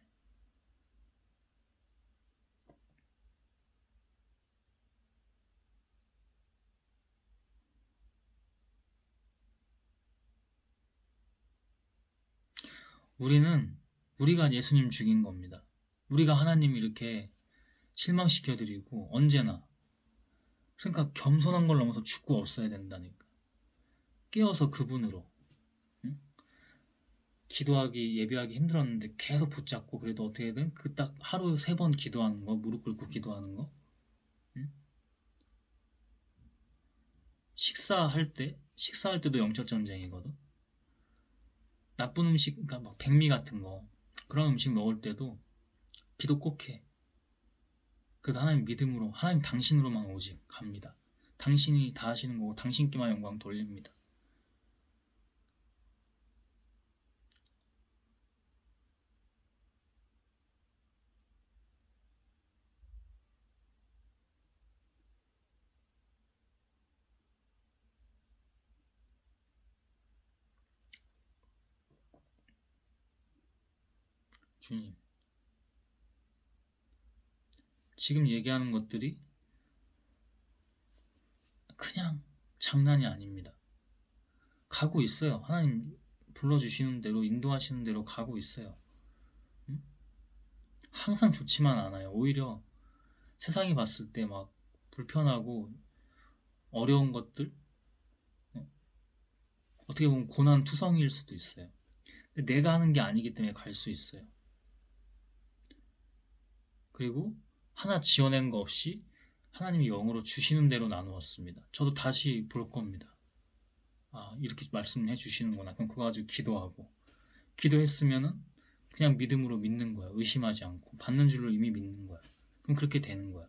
우리는 우리가 예수님 죽인 겁니다. 우리가 하나님 이렇게 실망시켜드리고 언제나 그러니까 겸손한 걸 넘어서 죽고 없어야 된다니까. 깨어서 그분으로 응? 기도하기 예배하기 힘들었는데 계속 붙잡고 그래도 어떻게든 그 딱 하루 3번 기도하는 거 무릎 꿇고 기도하는 거 응? 식사할 때도 영적 전쟁이거든. 나쁜 음식 그러니까 막 백미 같은 거 그런 음식 먹을 때도 기도 꼭 해. 그래도 하나님 믿음으로 하나님 당신으로만 오직 갑니다. 당신이 다 하시는 거고 당신께만 영광 돌립니다. 주님, 지금 얘기하는 것들이 그냥 장난이 아닙니다. 가고 있어요. 하나님 불러주시는 대로, 인도하시는 대로 가고 있어요. 음? 항상 좋지만 않아요. 오히려 세상이 봤을 때 막 불편하고 어려운 것들, 어, 어떻게 보면 고난 투성이일 수도 있어요. 근데 내가 하는 게 아니기 때문에 갈 수 있어요. 그리고 하나 지어낸 거 없이 하나님이 영으로 주시는 대로 나누었습니다. 저도 다시 볼 겁니다. 아, 이렇게 말씀해 주시는구나. 그럼 그거 가지고 기도하고. 기도했으면은 그냥 믿음으로 믿는 거야. 의심하지 않고. 받는 줄로 이미 믿는 거야. 그럼 그렇게 되는 거야.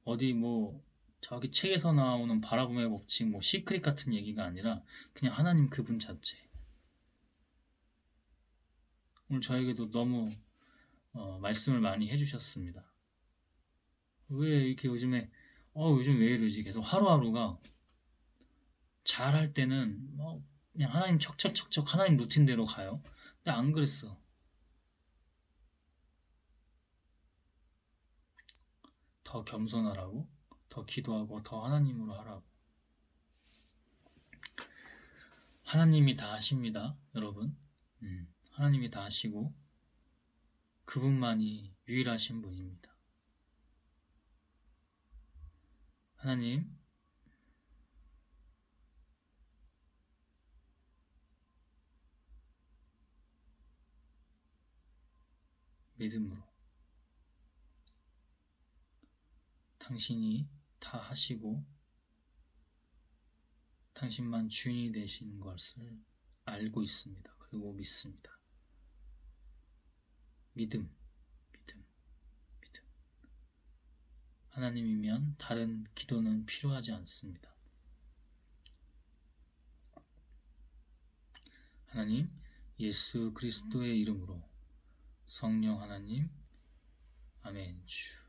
어디 뭐 저기 책에서 나오는 바라봄의 법칙, 뭐 시크릿 같은 얘기가 아니라 그냥 하나님 그분 자체. 오늘 저에게도 너무 말씀을 많이 해주셨습니다. 왜 이렇게 요즘에 요즘 왜 이러지? 계속 하루하루가 잘할 때는 뭐 그냥 하나님 척척척척 하나님 루틴대로 가요. 근데 안 그랬어. 더 겸손하라고, 더 기도하고, 더 하나님으로 하라고. 하나님이 다 하십니다, 여러분. 하나님이 다 하시고 그분만이 유일하신 분입니다. 하나님, 믿음으로 당신이 다 하시고 당신만 주인이 되시는 것을 알고 있습니다. 그리고 믿습니다. 믿음, 믿음, 믿음. 하나님이면 다른 기도는 필요하지 않습니다. 하나님, 예수 그리스도의 이름으로 성령 하나님, 아멘. 주.